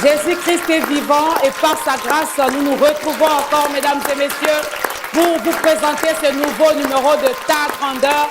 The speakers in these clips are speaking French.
Jésus-Christ est vivant et par sa grâce, nous nous retrouvons encore, mesdames et messieurs, pour vous présenter ce nouveau numéro de Ta Grandeur,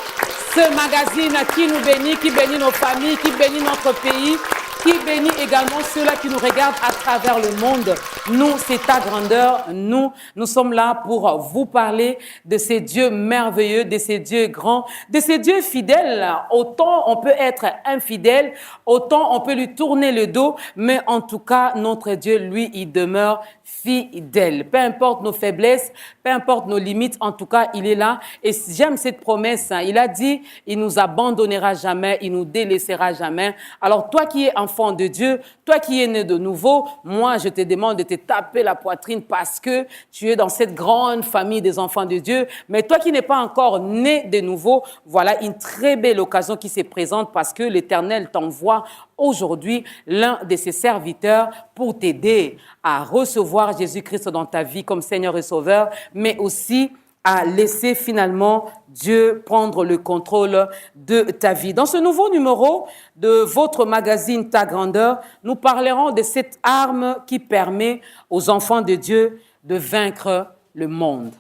ce magazine qui nous bénit, qui bénit nos familles, qui bénit notre pays, qui bénit également ceux-là qui nous regardent à travers le monde. Nous, c'est Ta Grandeur. Nous sommes là pour vous parler de ces dieux merveilleux, de ces dieux grands, de ces dieux fidèles. Autant on peut être infidèle, autant on peut lui tourner le dos, mais en tout cas, notre Dieu, lui, il demeure fidèle. Peu importe nos faiblesses, peu importe nos limites, en tout cas, il est là. Et j'aime cette promesse. Il a dit, il nous abandonnera jamais, il nous délaissera jamais. Alors, toi qui es enfant de Dieu, toi qui es né de nouveau, moi, je te demande de te taper la poitrine parce que tu es dans cette grande famille des enfants de Dieu. Mais toi qui n'es pas encore né de nouveau, voilà une très belle occasion qui se présente parce que l'Éternel t'envoie aujourd'hui l'un de ses serviteurs pour t'aider à recevoir Jésus-Christ dans ta vie comme Seigneur et Sauveur, mais aussi à laisser finalement Dieu prendre le contrôle de ta vie. Dans ce nouveau numéro de votre magazine Ta Grandeur, nous parlerons de cette arme qui permet aux enfants de Dieu de vaincre le monde.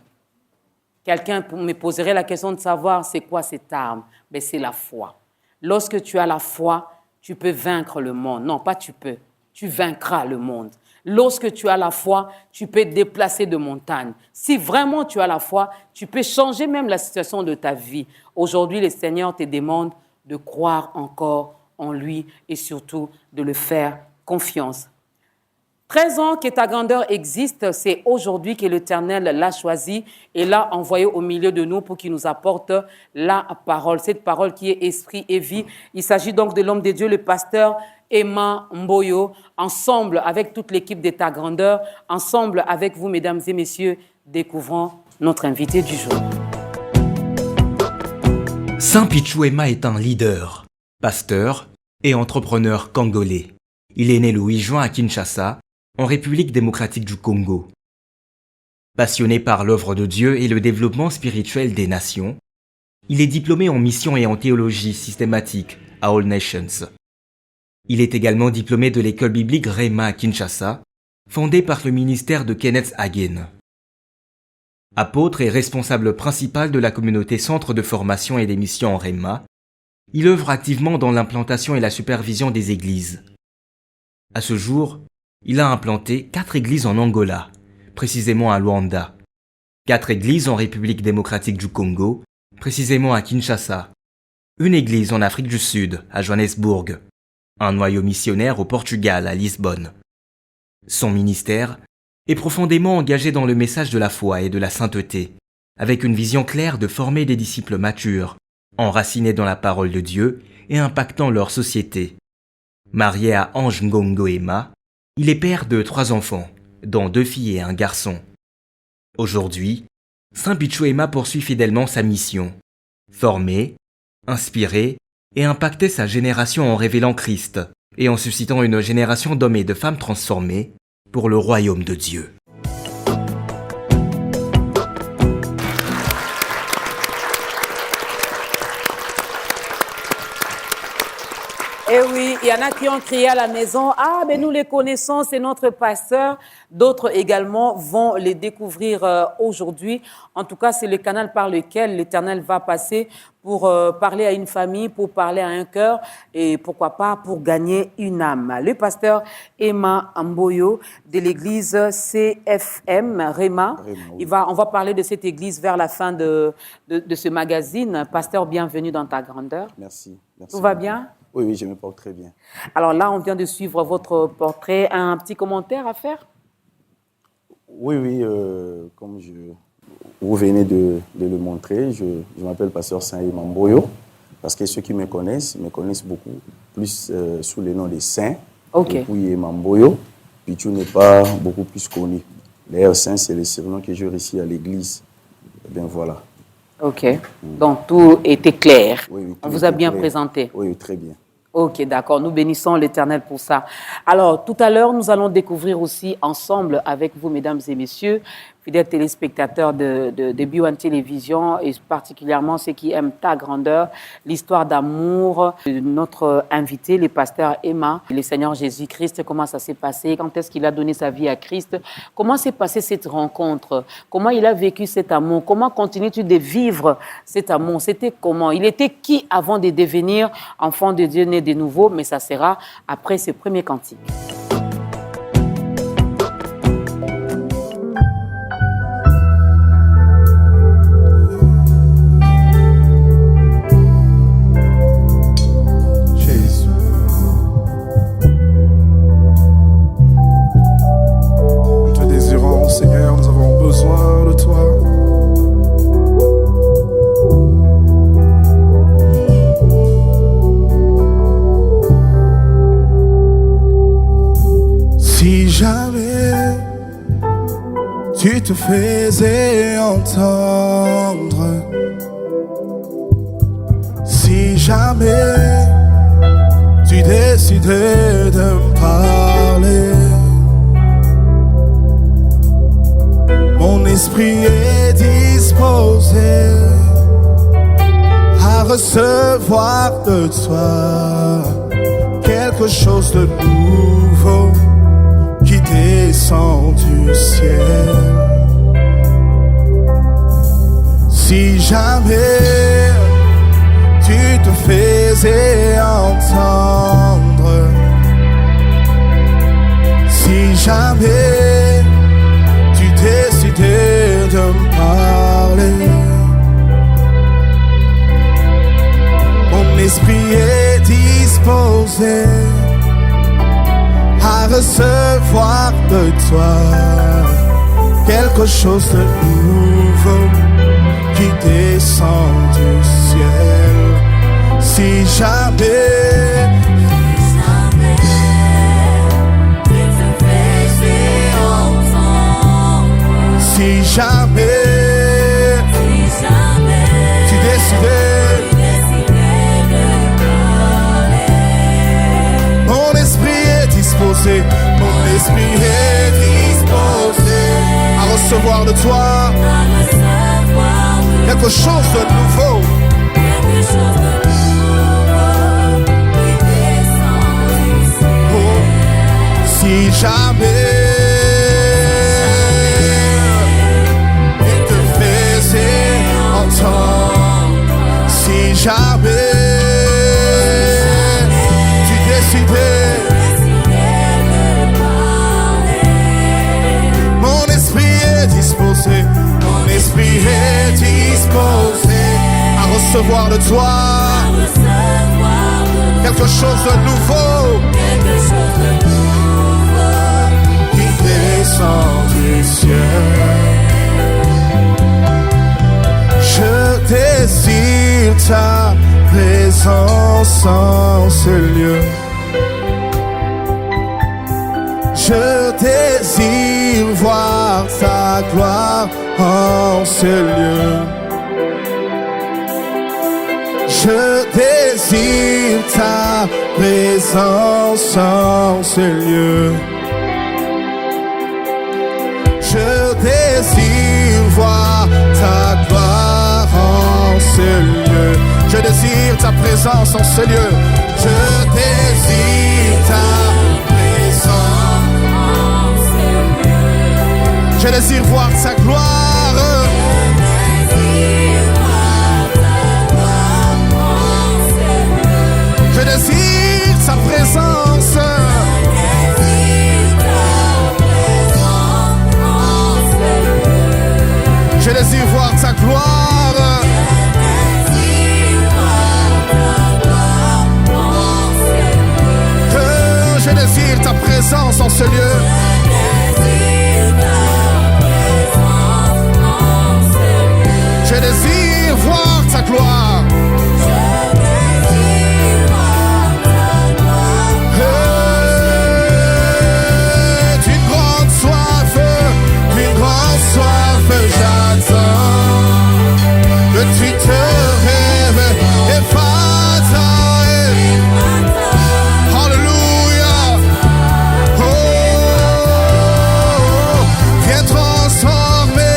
Quelqu'un me poserait la question de savoir c'est quoi cette arme? Ben, c'est la foi. Lorsque tu as la foi, tu peux vaincre le monde. Non, pas tu peux. Tu vaincras le monde. Lorsque tu as la foi, tu peux déplacer de montagnes. Si vraiment tu as la foi, tu peux changer même la situation de ta vie. Aujourd'hui, le Seigneur te demande de croire encore en lui et surtout de le faire confiance. 13 ans que Ta Grandeur existe, c'est aujourd'hui que l'Éternel l'a choisi et l'a envoyé au milieu de nous pour qu'il nous apporte la parole. Cette parole qui est esprit et vie. Il s'agit donc de l'homme de Dieu, le pasteur Emma Mboyo, ensemble avec toute l'équipe de Ta Grandeur, ensemble avec vous, mesdames et messieurs, découvrons notre invité du jour. Saint Pichou Emma est un leader, pasteur et entrepreneur congolais. Il est né le 8 juin à Kinshasa, en République démocratique du Congo. Passionné par l'œuvre de Dieu et le développement spirituel des nations, il est diplômé en mission et en théologie systématique à All Nations. Il est également diplômé de l'école biblique Rema à Kinshasa, fondée par le ministère de Kenneth Hagin. Apôtre et responsable principal de la communauté Centre de formation et des missions en Rema, il œuvre activement dans l'implantation et la supervision des églises. À ce jour, il a implanté 4 églises en Angola, précisément à Luanda, 4 églises en République démocratique du Congo, précisément à Kinshasa, une église en Afrique du Sud, à Johannesburg, un noyau missionnaire au Portugal, à Lisbonne. Son ministère est profondément engagé dans le message de la foi et de la sainteté, avec une vision claire de former des disciples matures, enracinés dans la parole de Dieu et impactant leur société. Marié à Ange Ngongo Emma, il est père de 3 enfants, dont 2 filles et un garçon. Aujourd'hui, Saint Pichou Emma poursuit fidèlement sa mission, former, inspirer et impacter sa génération en révélant Christ et en suscitant une génération d'hommes et de femmes transformés pour le royaume de Dieu. Eh oui, il y en a qui ont crié à la maison, « Ah, mais nous les connaissons, c'est notre pasteur ». D'autres également vont les découvrir aujourd'hui. En tout cas, c'est le canal par lequel l'Éternel va passer pour parler à une famille, pour parler à un cœur et pourquoi pas pour gagner une âme. Le pasteur Emma Mboyo de l'église CFM Rema. Oui. On va parler de cette église vers la fin de ce magazine. Pasteur, bienvenue dans Ta Grandeur. Merci. Tout va bien? Oui, je me porte très bien. Alors là, on vient de suivre votre portrait. Un petit commentaire à faire? Oui, comme vous venez de le montrer, je m'appelle pasteur Saint Emma Mboyo, parce que ceux qui me connaissent beaucoup plus sous le nom de Saint. Ok. Et puis Emma Mboyo, Pichou n'est pas beaucoup plus connu. D'ailleurs, Saint, c'est le surnom que j'ai reçu à l'église. Eh bien, voilà. Ok. Donc, tout était clair. Oui, on vous a bien présenté. Oui, très bien. Ok, d'accord. Nous bénissons l'Éternel pour ça. Alors, tout à l'heure, nous allons découvrir aussi ensemble avec vous, mesdames et messieurs, fidèles téléspectateurs de B1 Télévision et particulièrement ceux qui aiment ta grandeur, l'histoire d'amour de notre invité, le pasteur Emma, le Seigneur Jésus-Christ, comment ça s'est passé, quand est-ce qu'il a donné sa vie à Christ, comment s'est passée cette rencontre, comment il a vécu cet amour, comment continues-tu de vivre cet amour, c'était comment, il était qui avant de devenir enfant de Dieu né de nouveau, mais ça sera après ce premier cantique. Seigneur, nous avons besoin de toi. Si jamais tu te faisais entendre, si jamais tu décidais de me parler, mon esprit est disposé à recevoir de toi quelque chose de nouveau qui descend du ciel. Si jamais tu te faisais entendre, si jamais décidé de me parler, mon esprit est disposé à recevoir de toi quelque chose de nouveau qui descend du ciel. Si jamais si jamais tu décidais de parler, mon esprit est disposé à recevoir de toi quelque chose de nouveau. Oh, si jamais si jamais tu décidais, mon esprit est disposé à recevoir de toi quelque chose de nouveau qui descend du ciel. Je désire ta présence en ce lieu. Je désire voir ta gloire en ce lieu. Je désire ta présence en ce lieu. Je désire voir ta gloire en ce lieu. Je désire ta présence en ce lieu. Je désire ta présence en ce lieu. Je désire voir ta gloire. Je désire ta présence. Je désire voir ta gloire. Je désire ta présence en ce lieu. Je désire voir ta gloire. Que tu te rêves et Alléluia. Oh, viens transformer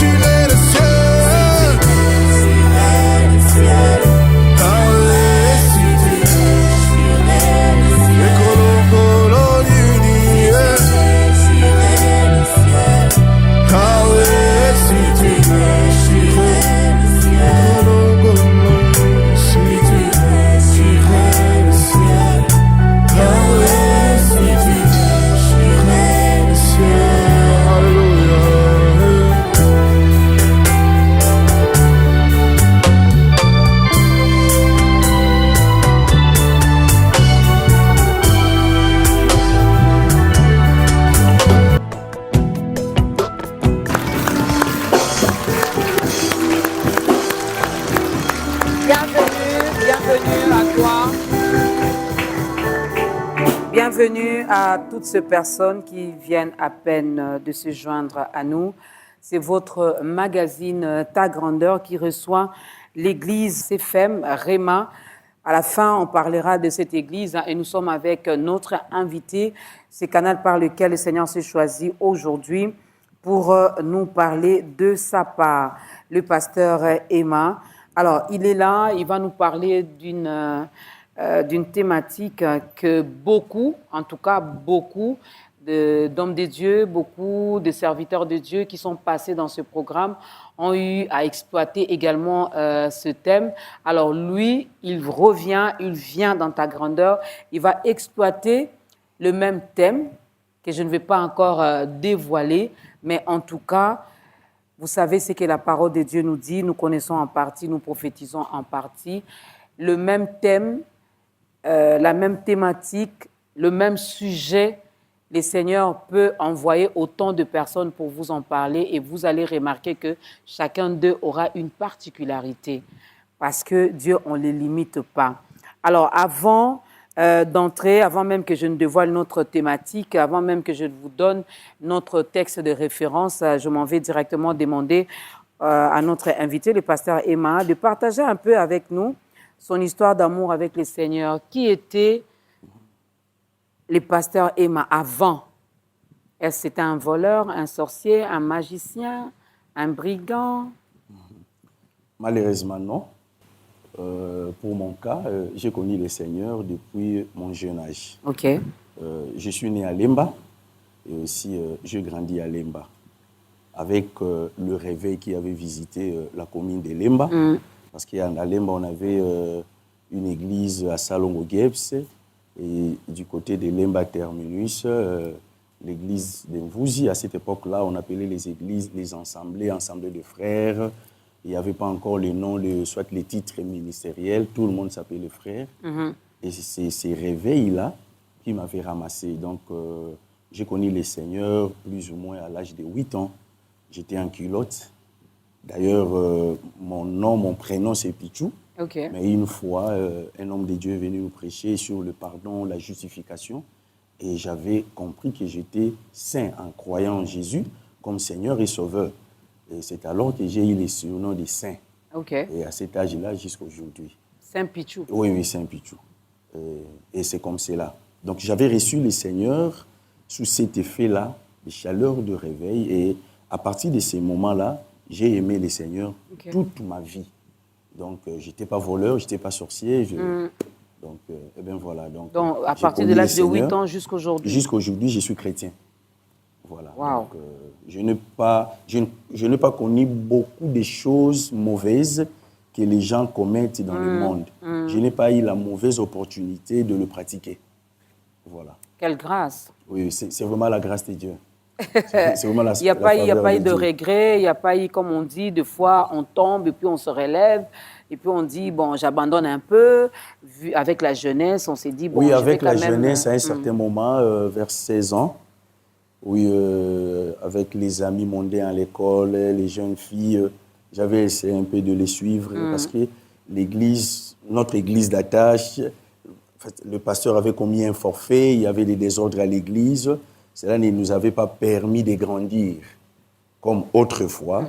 J'fuirai le ciel. Bienvenue à toi. Bienvenue à toutes ces personnes qui viennent à peine de se joindre à nous. C'est votre magazine Ta Grandeur qui reçoit l'église CFM Réma. À la fin, on parlera de cette église et nous sommes avec notre invité. C'est le canal par lequel le Seigneur s'est choisi aujourd'hui pour nous parler de sa part, le pasteur Emma. Alors, il est là, il va nous parler d'une thématique que beaucoup, en tout cas beaucoup d'hommes de Dieu, beaucoup de serviteurs de Dieu qui sont passés dans ce programme ont eu à exploiter également ce thème. Alors lui, il revient, il vient dans Ta Grandeur, il va exploiter le même thème que je ne vais pas encore dévoiler, mais en tout cas, vous savez ce que la parole de Dieu nous dit, nous connaissons en partie, nous prophétisons en partie. Le même thème, la même thématique, le même sujet, le Seigneur peut envoyer autant de personnes pour vous en parler et vous allez remarquer que chacun d'eux aura une particularité parce que Dieu, on ne les limite pas. Alors, avant d'entrer, avant même que je ne dévoile notre thématique, avant même que je vous donne notre texte de référence, je m'en vais directement demander à notre invité, le pasteur Emma, de partager un peu avec nous son histoire d'amour avec le Seigneur. Qui était le pasteur Emma avant? Est-ce que c'était un voleur, un sorcier, un magicien, un brigand? Malheureusement, non. Pour mon cas, j'ai connu le Seigneur depuis mon jeune âge. OK. Je suis né à Lemba et aussi j'ai grandi à Lemba. Avec le réveil qui avait visité la commune de Lemba. Parce qu'à Lemba, on avait une église à Salongo-Gebs et du côté de Lemba Terminus, l'église de Mvouzi. À cette époque-là, on appelait les églises les assemblées de frères. Il n'y avait pas encore le nom, soit les titres ministériels. Tout le monde s'appelait frère. Et c'est ces réveils-là qui m'avaient ramassé. Donc, j'ai connu le Seigneur plus ou moins à l'âge de 8 ans. J'étais en culotte. D'ailleurs, mon nom, mon prénom, c'est Pichou. Okay. Mais une fois, un homme de Dieu est venu nous prêcher sur le pardon, la justification. Et j'avais compris que j'étais saint en croyant en Jésus comme Seigneur et Sauveur. Et c'est alors que j'ai eu le surnom de Saint. Okay. Et à cet âge-là, jusqu'à aujourd'hui. Saint Pichou. Oui, Saint Pichou. Et c'est comme cela. Donc, j'avais reçu le Seigneur sous cet effet-là, de chaleur de réveil. Et à partir de ces moments-là, j'ai aimé le Seigneur toute ma vie. Donc, je n'étais pas voleur, je n'étais pas sorcier. Donc, et bien voilà. Donc à partir de l'âge de 8 ans jusqu'à aujourd'hui? Jusqu'à aujourd'hui, je suis chrétien. Voilà. Wow. Donc, je n'ai pas connu beaucoup de choses mauvaises que les gens commettent dans le monde. Je n'ai pas eu la mauvaise opportunité de le pratiquer. Voilà. Quelle grâce. Oui, c'est vraiment la grâce de Dieu. C'est vraiment la, il n'y a pas eu de regret, il n'y a pas eu, comme on dit, des fois on tombe et puis on se relève et puis on dit, bon, j'abandonne un peu. Avec la jeunesse, on s'est dit, bon, oui, avec la même... jeunesse, à un certain moment, vers 16 ans, oui, avec les amis mondains à l'école, les jeunes filles, j'avais essayé un peu de les suivre parce que l'église, notre église d'attache, le pasteur avait commis un forfait, il y avait des désordres à l'église. Cela ne nous avait pas permis de grandir comme autrefois.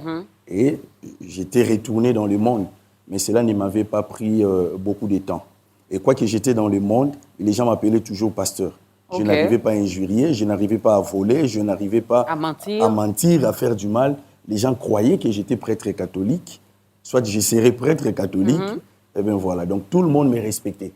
Et j'étais retourné dans le monde. Mais cela ne m'avait pas pris beaucoup de temps. Et quoi que j'étais dans le monde, les gens m'appelaient toujours pasteur. Je n'arrivais pas à injurier, je n'arrivais pas à voler, je n'arrivais pas à mentir, à faire du mal. les gens croyaient que j'étais prêtre catholique, soit je serais prêtre catholique, et bien voilà. Donc tout le monde me respectait.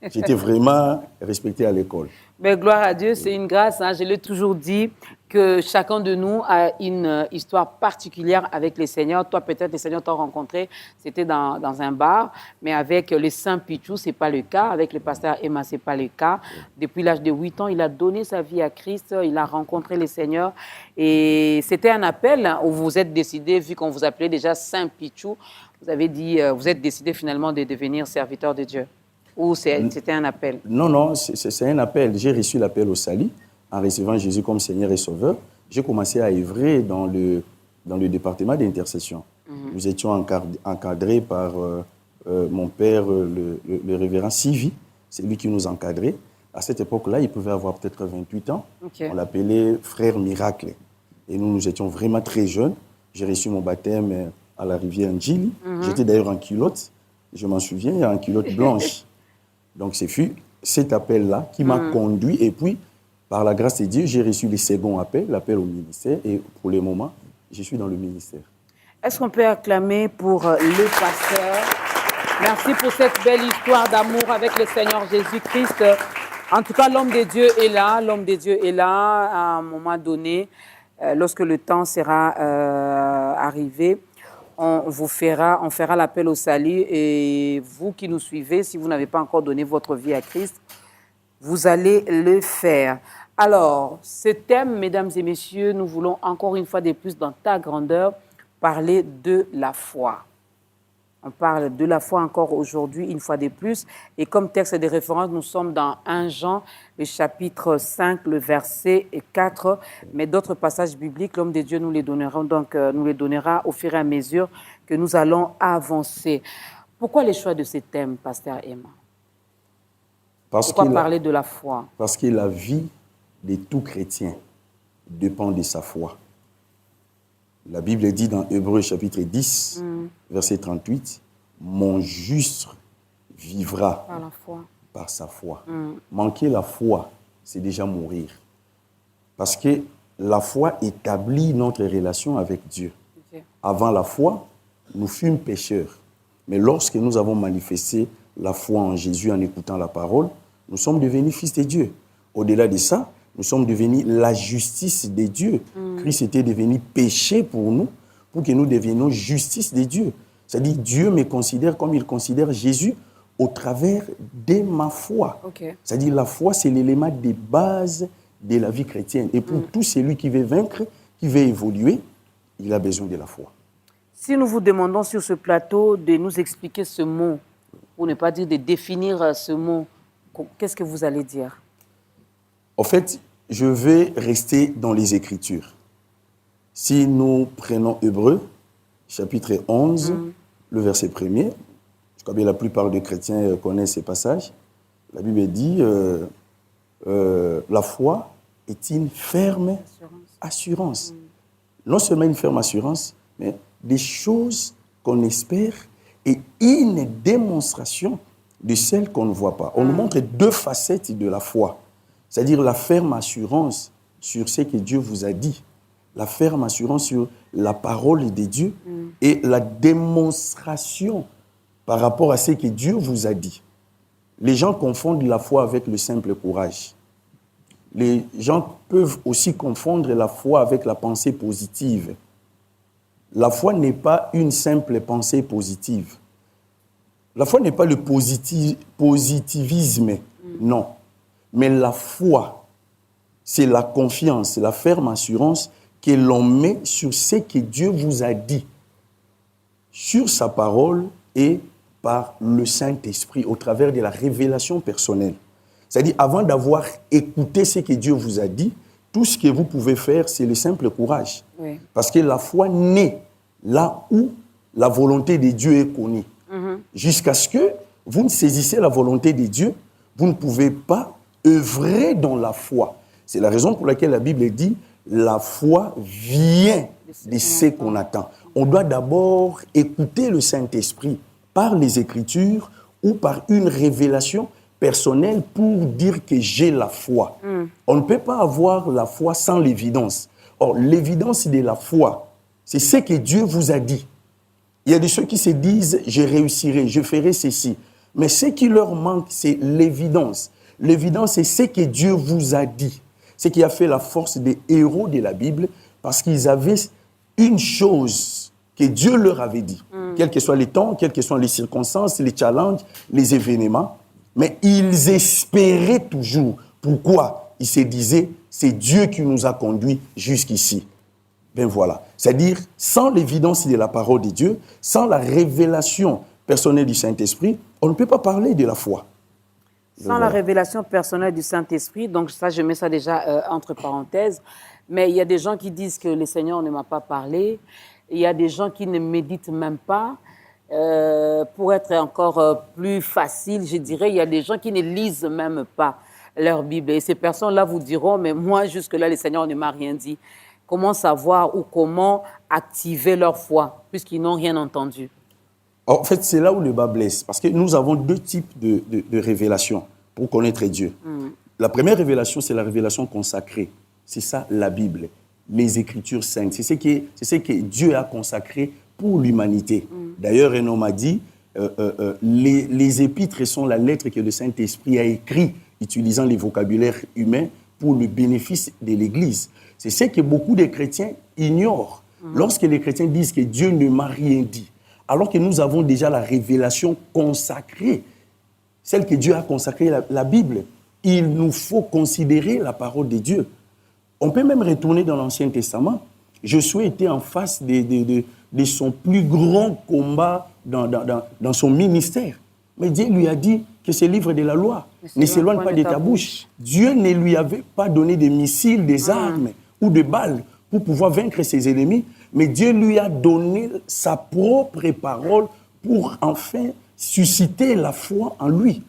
J'étais vraiment respecté à l'école. Mais gloire à Dieu, c'est une grâce. Hein. Je l'ai toujours dit que chacun de nous a une histoire particulière avec les Seigneurs. Toi, peut-être, les Seigneurs t'ont rencontré, c'était dans un bar. Mais avec les Saint Pichou, ce n'est pas le cas. Avec le pasteur Emma, ce n'est pas le cas. Depuis l'âge de 8 ans, il a donné sa vie à Christ. Il a rencontré les Seigneurs. Et c'était un appel où vous êtes décidé, vu qu'on vous appelait déjà Saint Pichou, vous avez dit, vous êtes décidé finalement de devenir serviteur de Dieu. Ou c'était un appel? Non, c'est un appel. J'ai reçu l'appel au salut en recevant Jésus comme Seigneur et Sauveur. J'ai commencé à œuvrer dans le département d'intercession. Nous étions encadrés par mon père, le révérend Sivi. C'est lui qui nous encadrait. À cette époque-là, il pouvait avoir peut-être 28 ans. Okay. On l'appelait Frère Miracle. Et nous étions vraiment très jeunes. J'ai reçu mon baptême à la rivière Ndjili. J'étais d'ailleurs en culotte. Je m'en souviens, en culotte blanche. Donc, c'est cet appel-là qui m'a conduit. Et puis, par la grâce de Dieu, j'ai reçu le second appel, l'appel au ministère. Et pour le moment, je suis dans le ministère. Est-ce qu'on peut acclamer pour le pasteur? Merci pour cette belle histoire d'amour avec le Seigneur Jésus-Christ. En tout cas, l'homme de Dieu est là. L'homme de Dieu est là à un moment donné. Lorsque le temps sera arrivé, on fera l'appel au salut, et vous qui nous suivez, si vous n'avez pas encore donné votre vie à Christ, vous allez le faire. Alors, ce thème, mesdames et messieurs, nous voulons encore une fois de plus, dans ta grandeur, parler de la foi. On parle de la foi encore aujourd'hui, une fois de plus. Et comme texte de référence, nous sommes dans 1 Jean, le chapitre 5, le verset 4. Mais d'autres passages bibliques, l'homme de Dieu nous les donnera, au fur et à mesure que nous allons avancer. Pourquoi le choix de ces thèmes, pasteur Emma? Pourquoi parler de la foi? Parce que la vie de tout chrétien dépend de sa foi. La Bible dit dans Hébreux chapitre 10, verset 38, « Mon juste vivra par sa foi. » Manquer la foi, c'est déjà mourir. Parce que la foi établit notre relation avec Dieu. Okay. Avant la foi, nous fûmes pécheurs. Mais lorsque nous avons manifesté la foi en Jésus en écoutant la parole, nous sommes devenus fils de Dieu. Au-delà de ça, nous sommes devenus la justice de Dieu. Christ était devenu péché pour nous, pour que nous devenions justice de Dieu. C'est-à-dire, Dieu me considère comme il considère Jésus au travers de ma foi. Okay. C'est-à-dire, la foi, c'est l'élément de base de la vie chrétienne. Et pour tout celui qui veut vaincre, qui veut évoluer, il a besoin de la foi. Si nous vous demandons sur ce plateau de nous expliquer ce mot, pour ne pas dire de définir ce mot, qu'est-ce que vous allez dire? En fait, je vais rester dans les Écritures. Si nous prenons Hébreux, chapitre 11, le verset 1er, je crois que la plupart des chrétiens connaissent ces passages, la Bible dit la foi est une ferme assurance. Non seulement une ferme assurance, mais des choses qu'on espère et une démonstration de celles qu'on ne voit pas. On nous montre deux facettes de la foi. C'est-à-dire la ferme assurance sur ce que Dieu vous a dit, la ferme assurance sur la parole de Dieu et la démonstration par rapport à ce que Dieu vous a dit. Les gens confondent la foi avec le simple courage. Les gens peuvent aussi confondre la foi avec la pensée positive. La foi n'est pas une simple pensée positive. La foi n'est pas le positivisme, non. Mais la foi, c'est la confiance, la ferme assurance que l'on met sur ce que Dieu vous a dit, sur sa parole et par le Saint-Esprit, au travers de la révélation personnelle. C'est-à-dire, avant d'avoir écouté ce que Dieu vous a dit, tout ce que vous pouvez faire, c'est le simple courage. Oui. Parce que la foi naît là où la volonté de Dieu est connue. Jusqu'à ce que vous ne saisissez la volonté de Dieu, vous ne pouvez pas œuvrer dans la foi. C'est la raison pour laquelle la Bible dit la foi vient de ce qu'on attend. On doit d'abord écouter le Saint-Esprit par les Écritures ou par une révélation personnelle pour dire que j'ai la foi. On ne peut pas avoir la foi sans l'évidence. Or, l'évidence de la foi, C'est ce que Dieu vous a dit. Il y a de ceux qui se disent, je réussirai, je ferai ceci. Mais ce qui leur manque, c'est l'évidence. L'évidence, c'est ce que Dieu vous a dit. Ce qui a fait la force des héros de la Bible, parce qu'ils avaient une chose que Dieu leur avait dit. Quels que soient les temps, quelles que soient les circonstances, les challenges, les événements. Mais ils espéraient toujours. Pourquoi? Ils se disaient, c'est Dieu qui nous a conduits jusqu'ici. Ben voilà. C'est-à-dire, sans l'évidence de la parole de Dieu, sans la révélation personnelle du Saint-Esprit, on ne peut pas parler de la foi. Sans la révélation personnelle du Saint-Esprit, donc ça, je mets ça déjà entre parenthèses, mais il y a des gens qui disent que le Seigneur ne m'a pas parlé, il y a des gens qui ne méditent même pas. Pour être encore plus facile, je dirais, il y a des gens qui ne lisent même pas leur Bible. Et ces personnes-là vous diront, mais moi, jusque-là, le Seigneur ne m'a rien dit. Comment savoir ou comment activer leur foi, puisqu'ils n'ont rien entendu? En fait, c'est là où le bas blesse, parce que nous avons deux types de révélations pour connaître Dieu. La première révélation, c'est la révélation consacrée. C'est ça, la Bible, les Écritures saintes. C'est ce que Dieu a consacré pour l'humanité. D'ailleurs, un homme a dit, les épîtres sont la lettre que le Saint-Esprit a écrite, utilisant les vocabulaires humains pour le bénéfice de l'Église. C'est ce que beaucoup de chrétiens ignorent. Lorsque les chrétiens disent que Dieu ne m'a rien dit, alors que nous avons déjà la révélation consacrée, celle que Dieu a consacrée, la Bible, il nous faut considérer la parole de Dieu. On peut même retourner dans l'Ancien Testament. Josué était en face de son plus grand combat dans son ministère. Mais Dieu lui a dit que ce livre de la loi ne s'éloigne pas de ta bouche. Dieu ne lui avait pas donné des missiles, des armes ou des balles pour pouvoir vaincre ses ennemis, mais Dieu lui a donné sa propre parole pour enfin susciter la foi en lui.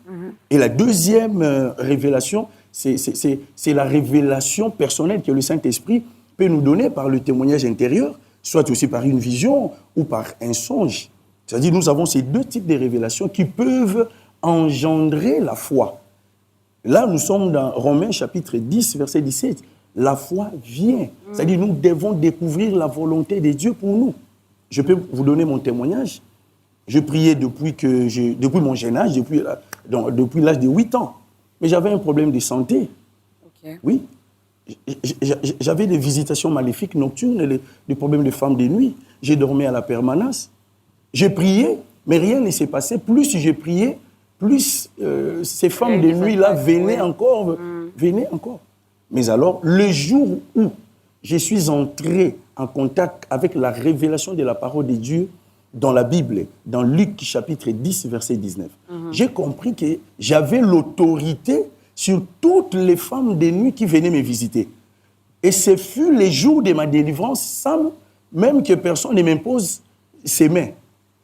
Et la deuxième révélation, c'est la révélation personnelle que le Saint-Esprit peut nous donner par le témoignage intérieur, soit aussi par une vision ou par un songe. C'est-à-dire nous avons ces deux types de révélations qui peuvent engendrer la foi. Là, nous sommes dans Romains chapitre 10, verset 17. La foi vient. C'est-à-dire nous devons découvrir la volonté de Dieu pour nous. Je peux vous donner mon témoignage. Je priais depuis mon jeune âge, depuis l'âge de 8 ans. Mais j'avais un problème de santé. Okay. Oui. J'avais des visitations maléfiques nocturnes, des problèmes de femmes de nuit. J'ai dormi à la permanence. J'ai prié, mais rien ne s'est passé. Plus j'ai prié, plus ces femmes de nuit-là venaient encore. Mais alors, le jour où je suis entré en contact avec la révélation de la parole de Dieu dans la Bible, dans Luc chapitre 10, verset 19, j'ai compris que j'avais l'autorité sur toutes les femmes de nuit qui venaient me visiter. Et ce fut les jours de ma délivrance sans même que personne ne m'impose ses mains.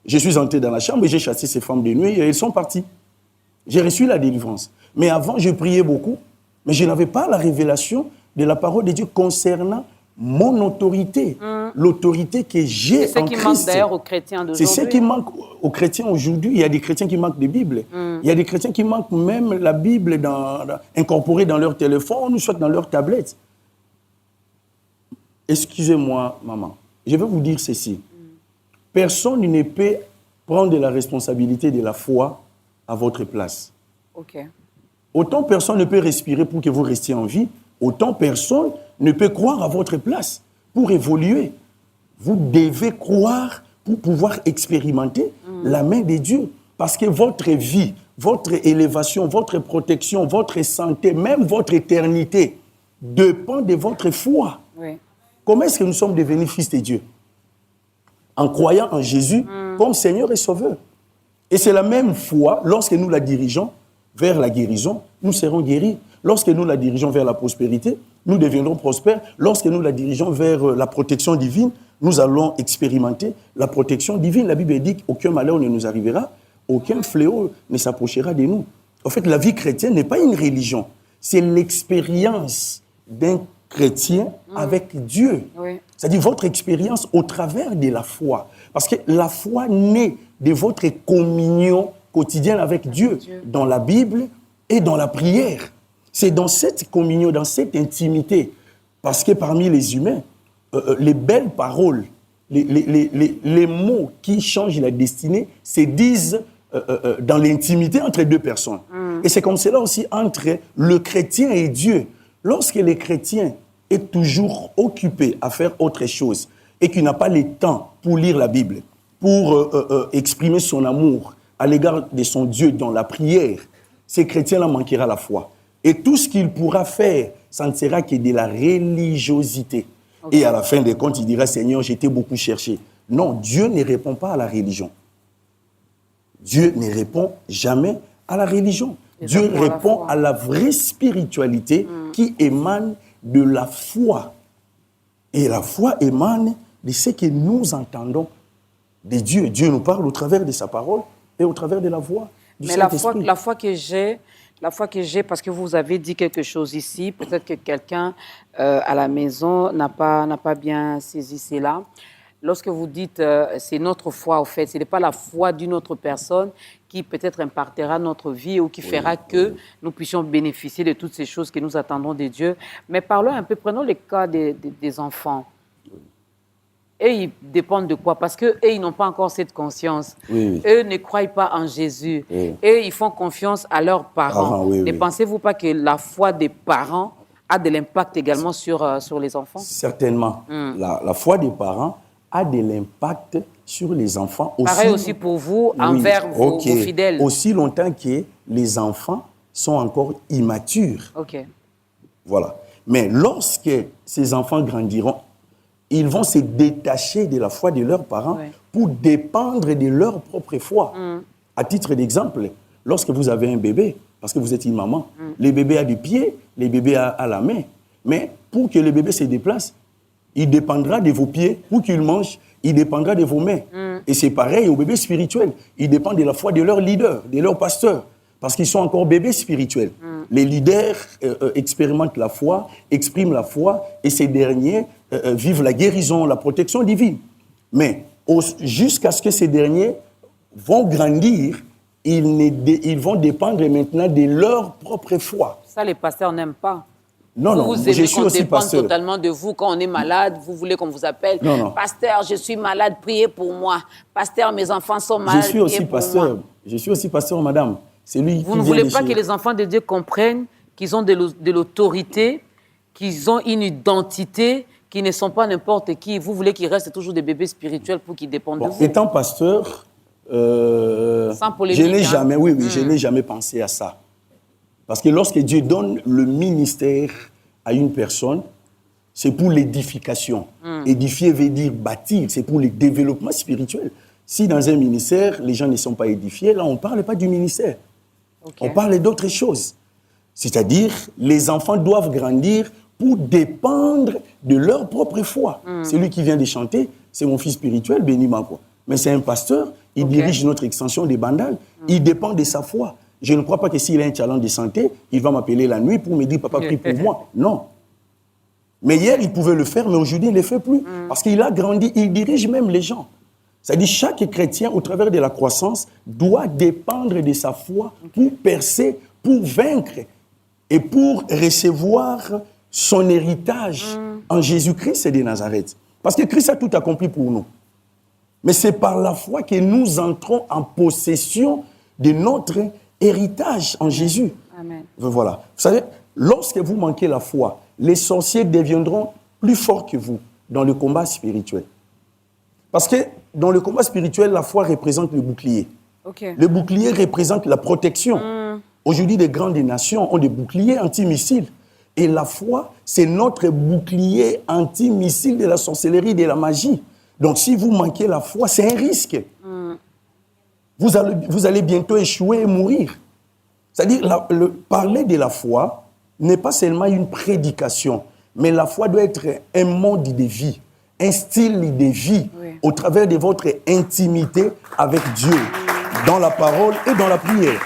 Je suis entré dans la chambre et j'ai chassé ces femmes de nuit et elles sont parties. J'ai reçu la délivrance. Mais avant, je priais beaucoup, mais je n'avais pas la révélation de la parole de Dieu concernant mon autorité, l'autorité que j'ai en Christ. C'est ce qui manque d'ailleurs aux chrétiens d'aujourd'hui. C'est ce qui manque aux chrétiens aujourd'hui. Il y a des chrétiens qui manquent de Bible. Il y a des chrétiens qui manquent même la Bible incorporée dans leur téléphone ou soit dans leur tablette. Excusez-moi, maman. Je vais vous dire ceci. Personne ne peut prendre la responsabilité de la foi à votre place. Okay. Autant personne ne peut respirer pour que vous restiez en vie, autant personne ne peut croire à votre place pour évoluer. Vous devez croire pour pouvoir expérimenter la main de Dieu. Parce que votre vie, votre élévation, votre protection, votre santé, même votre éternité dépend de votre foi. Oui. Comment est-ce que nous sommes devenus fils de Dieu? En croyant en Jésus comme Seigneur et Sauveur. Et c'est la même foi, lorsque nous la dirigeons vers la guérison, nous serons guéris. Lorsque nous la dirigeons vers la prospérité, nous deviendrons prospères. Lorsque nous la dirigeons vers la protection divine, nous allons expérimenter la protection divine. La Bible dit qu'aucun malheur ne nous arrivera, aucun fléau ne s'approchera de nous. En fait, la vie chrétienne n'est pas une religion, c'est l'expérience d'un chrétien avec Dieu. Oui. C'est-à-dire votre expérience au travers de la foi. Parce que la foi naît de votre communion quotidienne avec Dieu, dans la Bible et dans la prière. C'est dans cette communion, dans cette intimité, parce que parmi les humains, les belles paroles les mots qui changent la destinée se disent dans l'intimité entre deux personnes. Et c'est comme cela aussi entre le chrétien et Dieu. Lorsque le chrétien est toujours occupé à faire autre chose et qu'il n'a pas le temps pour lire la Bible, pour exprimer son amour à l'égard de son Dieu dans la prière, ce chrétien-là manquera la foi. Et tout ce qu'il pourra faire, ça ne sera que de la religiosité. Okay. Et à la fin des comptes, il dira, Seigneur, j'ai été beaucoup cherché. Non, Dieu ne répond pas à la religion. Dieu ne répond jamais à la religion. Dieu répond à la vraie spiritualité qui émane de la foi. Et la foi émane de ce que nous entendons de Dieu. Dieu nous parle au travers de sa parole et au travers de la voix du Saint-Esprit. Mais la foi que j'ai, parce que vous avez dit quelque chose ici, peut-être que quelqu'un à la maison n'a pas bien saisi cela. Lorsque vous dites c'est notre foi, au fait, ce n'est pas la foi d'une autre personne qui peut-être impactera notre vie ou qui fera que nous puissions bénéficier de toutes ces choses que nous attendons de Dieu. Mais parlons un peu, prenons le cas des enfants. Et ils dépendent de quoi? Parce qu'eux, ils n'ont pas encore cette conscience. Eux ne croient pas en Jésus. Et ils font confiance à leurs parents. Ne pensez-vous pas que la foi des parents a de l'impact également sur les enfants? Certainement. La foi des parents a de l'impact sur les enfants. Pareil aussi pour vous, envers vos fidèles. Aussi longtemps que les enfants sont encore immatures. Voilà. Mais lorsque ces enfants grandiront, ils vont se détacher de la foi de leurs parents pour dépendre de leur propre foi. À titre d'exemple, lorsque vous avez un bébé, parce que vous êtes une maman, le bébé a des pieds, le bébé a la main. Mais pour que le bébé se déplace, il dépendra de vos pieds. Pour qu'il mange, il dépendra de vos mains. Et c'est pareil au bébé spirituel. Il dépend de la foi de leur leader, de leur pasteur, parce qu'ils sont encore bébés spirituels. Les leaders expérimentent la foi, expriment la foi, et ces derniers vivent la guérison, la protection divine. Mais jusqu'à ce que ces derniers vont grandir, ils vont dépendre maintenant de leur propre foi. Ça, les pasteurs n'aiment pas. Non, vous je suis aussi pasteur. Totalement de vous. Quand on est malade, vous voulez qu'on vous appelle. Pasteur, je suis malade, priez pour moi. Pasteur, mes enfants sont malades, priez pour moi. Je suis aussi pasteur, madame. Vous ne voulez pas que les enfants de Dieu comprennent qu'ils ont de l'autorité, qu'ils ont une identité, qu'ils ne sont pas n'importe qui. Vous voulez qu'ils restent toujours des bébés spirituels pour qu'ils dépendent de vous. Étant pasteur, sans polémique, je n'ai jamais pensé à ça. Parce que lorsque Dieu donne le ministère à une personne, c'est pour l'édification. Édifier veut dire bâtir, c'est pour le développement spirituel. Si dans un ministère, les gens ne sont pas édifiés, là, on ne parle pas du ministère. On parle d'autres choses. C'est-à-dire, les enfants doivent grandir pour dépendre de leur propre foi. Celui qui vient de chanter, c'est mon fils spirituel, béni ma foi. Mais c'est un pasteur, il dirige notre extension des Bandales, il dépend de sa foi. Je ne crois pas que s'il a un challenge de santé, il va m'appeler la nuit pour me dire « Papa, prie pour moi ». Non. Mais hier, il pouvait le faire, mais aujourd'hui, il ne le fait plus. Parce qu'il a grandi, il dirige même les gens. C'est-à-dire chaque chrétien, au travers de la croissance, doit dépendre de sa foi pour percer, pour vaincre et pour recevoir son héritage en Jésus-Christ de Nazareth. Parce que Christ a tout accompli pour nous. Mais c'est par la foi que nous entrons en possession de notre héritage en Jésus. Amen. Voilà. Vous savez, lorsque vous manquez la foi, les sorciers deviendront plus forts que vous dans le combat spirituel. Parce que dans le combat spirituel, la foi représente le bouclier. Le bouclier représente la protection. Aujourd'hui, des grandes nations ont des boucliers anti-missiles. Et la foi, c'est notre bouclier anti-missile de la sorcellerie, de la magie. Donc, si vous manquez la foi, c'est un risque. Vous allez bientôt échouer et mourir. C'est-à-dire, parler de la foi n'est pas seulement une prédication, mais la foi doit être un mode de vie, un style de vie, au travers de votre intimité avec Dieu, dans la parole et dans la prière.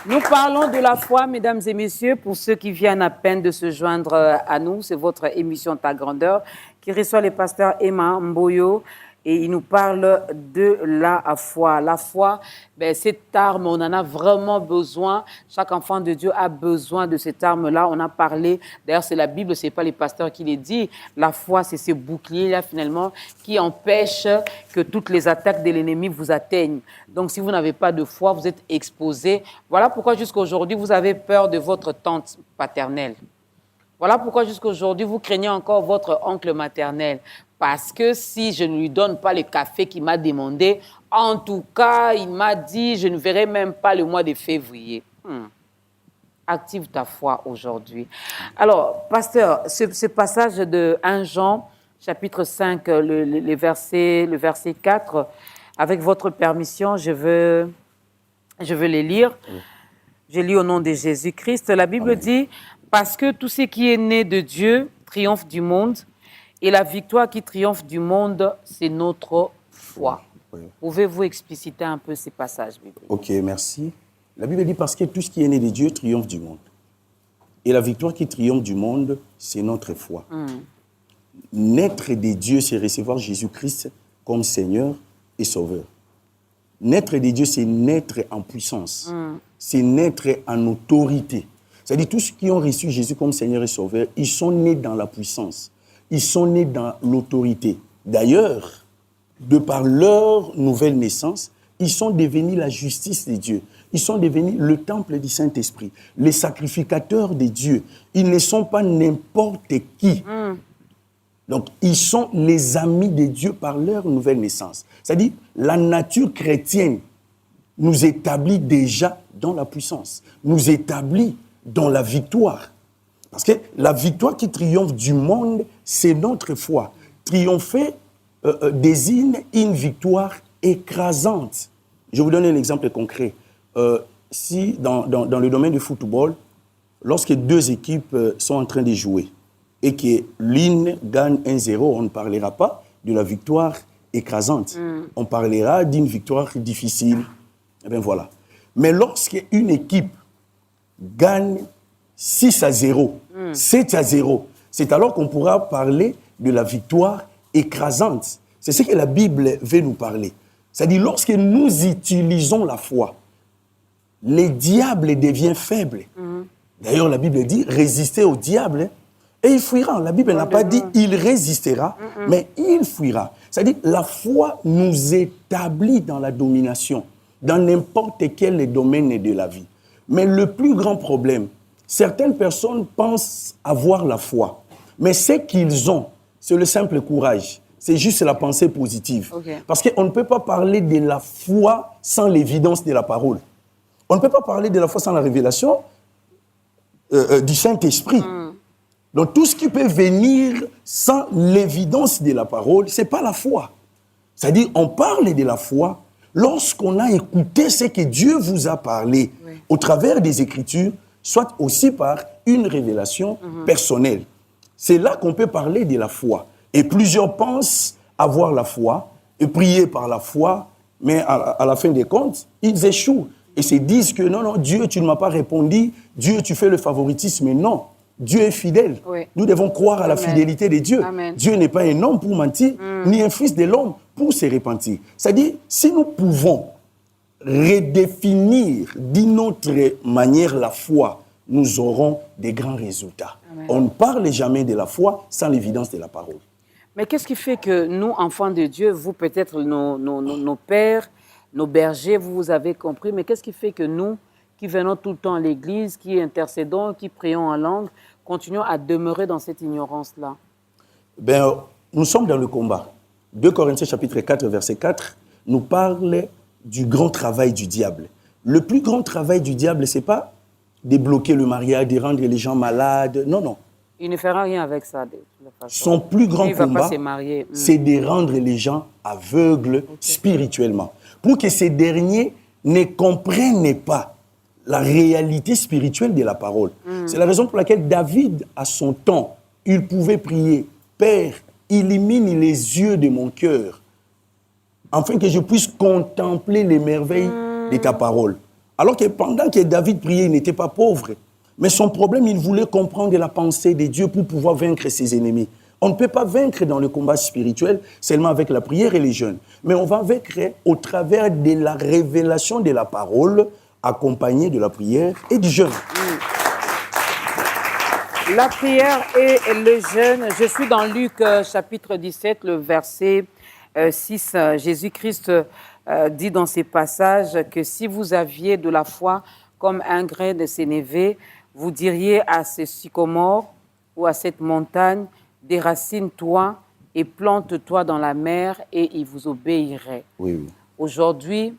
Nous parlons de la foi, mesdames et messieurs, pour ceux qui viennent à peine de se joindre à nous. C'est votre émission Ta Grandeur qui reçoit le pasteur Emma Mboyo. et il nous parle de la foi. La foi, ben, cette arme, on en a vraiment besoin. Chaque enfant de Dieu a besoin de cette arme-là. On a parlé, d'ailleurs, c'est la Bible, ce n'est pas les pasteurs qui les disent. La foi, c'est ce bouclier-là, finalement, qui empêche que toutes les attaques de l'ennemi vous atteignent. Donc, si vous n'avez pas de foi, vous êtes exposé. Voilà pourquoi jusqu'à aujourd'hui, vous avez peur de votre tante paternelle. Voilà pourquoi jusqu'à aujourd'hui, vous craignez encore votre oncle maternel. Parce que si je ne lui donne pas le café qu'il m'a demandé, en tout cas, il m'a dit, je ne verrai même pas le mois de février. Active ta foi aujourd'hui. Alors, pasteur, ce passage de 1 Jean, chapitre 5, le verset 4, avec votre permission, je veux les lire. Oui. Je lis au nom de Jésus-Christ. La Bible Amen. Dit, parce que tout ce qui est né de Dieu triomphe du monde, et la victoire qui triomphe du monde, c'est notre foi. Oui. Pouvez-vous expliciter un peu ces passages bibliques? Ok, merci. La Bible dit parce que tout ce qui est né de Dieu triomphe du monde. Et la victoire qui triomphe du monde, c'est notre foi. Naître de Dieu, c'est recevoir Jésus-Christ comme Seigneur et Sauveur. Naître de Dieu, c'est naître en puissance. C'est naître en autorité. C'est-à-dire tous ceux qui ont reçu Jésus comme Seigneur et Sauveur, ils sont nés dans la puissance. Ils sont nés dans l'autorité. D'ailleurs, de par leur nouvelle naissance, ils sont devenus la justice de Dieu. Ils sont devenus le temple du Saint-Esprit, les sacrificateurs de Dieu. Ils ne sont pas n'importe qui. Donc, ils sont les amis de Dieu par leur nouvelle naissance. C'est-à-dire, la nature chrétienne nous établit déjà dans la puissance, nous établit dans la victoire. Parce que la victoire qui triomphe du monde, c'est notre foi. Triompher désigne une victoire écrasante. Je vous donne un exemple concret. Si dans le domaine du football, lorsque deux équipes sont en train de jouer et que l'une gagne 1-0, on ne parlera pas de la victoire écrasante. On parlera d'une victoire difficile. Eh bien voilà. Mais lorsqu'une équipe gagne 6-0, 7-0, c'est alors qu'on pourra parler de la victoire écrasante. C'est ce que la Bible veut nous parler. C'est-à-dire, lorsque nous utilisons la foi, le diable devient faible. D'ailleurs, la Bible dit, résistez au diable et il fuira. La Bible n'a pas dit, il résistera, mais il fuira. C'est-à-dire, la foi nous établit dans la domination, dans n'importe quel domaine de la vie. Mais le plus grand problème, certaines personnes pensent avoir la foi, mais ce qu'ils ont, c'est le simple courage. C'est juste la pensée positive. Okay. Parce qu'on ne peut pas parler de la foi sans l'évidence de la parole. On ne peut pas parler de la foi sans la révélation du Saint-Esprit. Donc tout ce qui peut venir sans l'évidence de la parole, ce n'est pas la foi. C'est-à-dire, on parle de la foi lorsqu'on a écouté ce que Dieu vous a parlé au travers des Écritures, soit aussi par une révélation personnelle. C'est là qu'on peut parler de la foi. Et plusieurs pensent avoir la foi et prier par la foi, mais à la fin des comptes, ils échouent. Et se disent que non, Dieu, tu ne m'as pas répondu, Dieu, tu fais le favoritisme. Non, Dieu est fidèle. Oui. Nous devons croire à la fidélité de Dieu. Amen. Dieu n'est pas un homme pour mentir, ni un fils de l'homme pour se repentir. C'est-à-dire, si nous pouvons redéfinir d'une autre manière la foi, nous aurons des grands résultats. Amen. On ne parle jamais de la foi sans l'évidence de la parole. Mais qu'est-ce qui fait que nous, enfants de Dieu, vous peut-être nos pères, nos bergers, vous avez compris, mais qu'est-ce qui fait que nous, qui venons tout le temps à l'église, qui intercédons, qui prions en langue, continuons à demeurer dans cette ignorance-là? Nous sommes dans le combat. 2 Corinthiens chapitre 4, verset 4, nous parle du grand travail du diable. Le plus grand travail du diable, ce n'est pas de bloquer le mariage, de rendre les gens malades. Non. Il ne fera rien avec ça. Son plus grand combat, c'est de rendre les gens aveugles spirituellement. Pour que ces derniers ne comprennent pas la réalité spirituelle de la parole. C'est la raison pour laquelle David, à son temps, il pouvait prier « Père, illumine les yeux de mon cœur, afin que je puisse contempler les merveilles de ta parole. » Alors que pendant que David priait, il n'était pas pauvre. Mais son problème, il voulait comprendre la pensée de Dieu pour pouvoir vaincre ses ennemis. On ne peut pas vaincre dans le combat spirituel seulement avec la prière et les jeûnes. Mais on va vaincre au travers de la révélation de la parole, accompagnée de la prière et du jeûne. La prière et le jeûne. Je suis dans Luc chapitre 17, le verset 6. Jésus-Christ dit dans ces passages que si vous aviez de la foi comme un grain de sénévé, vous diriez à ce sycomore ou à cette montagne, déracine-toi et plante-toi dans la mer et il vous obéirait. Oui. Aujourd'hui,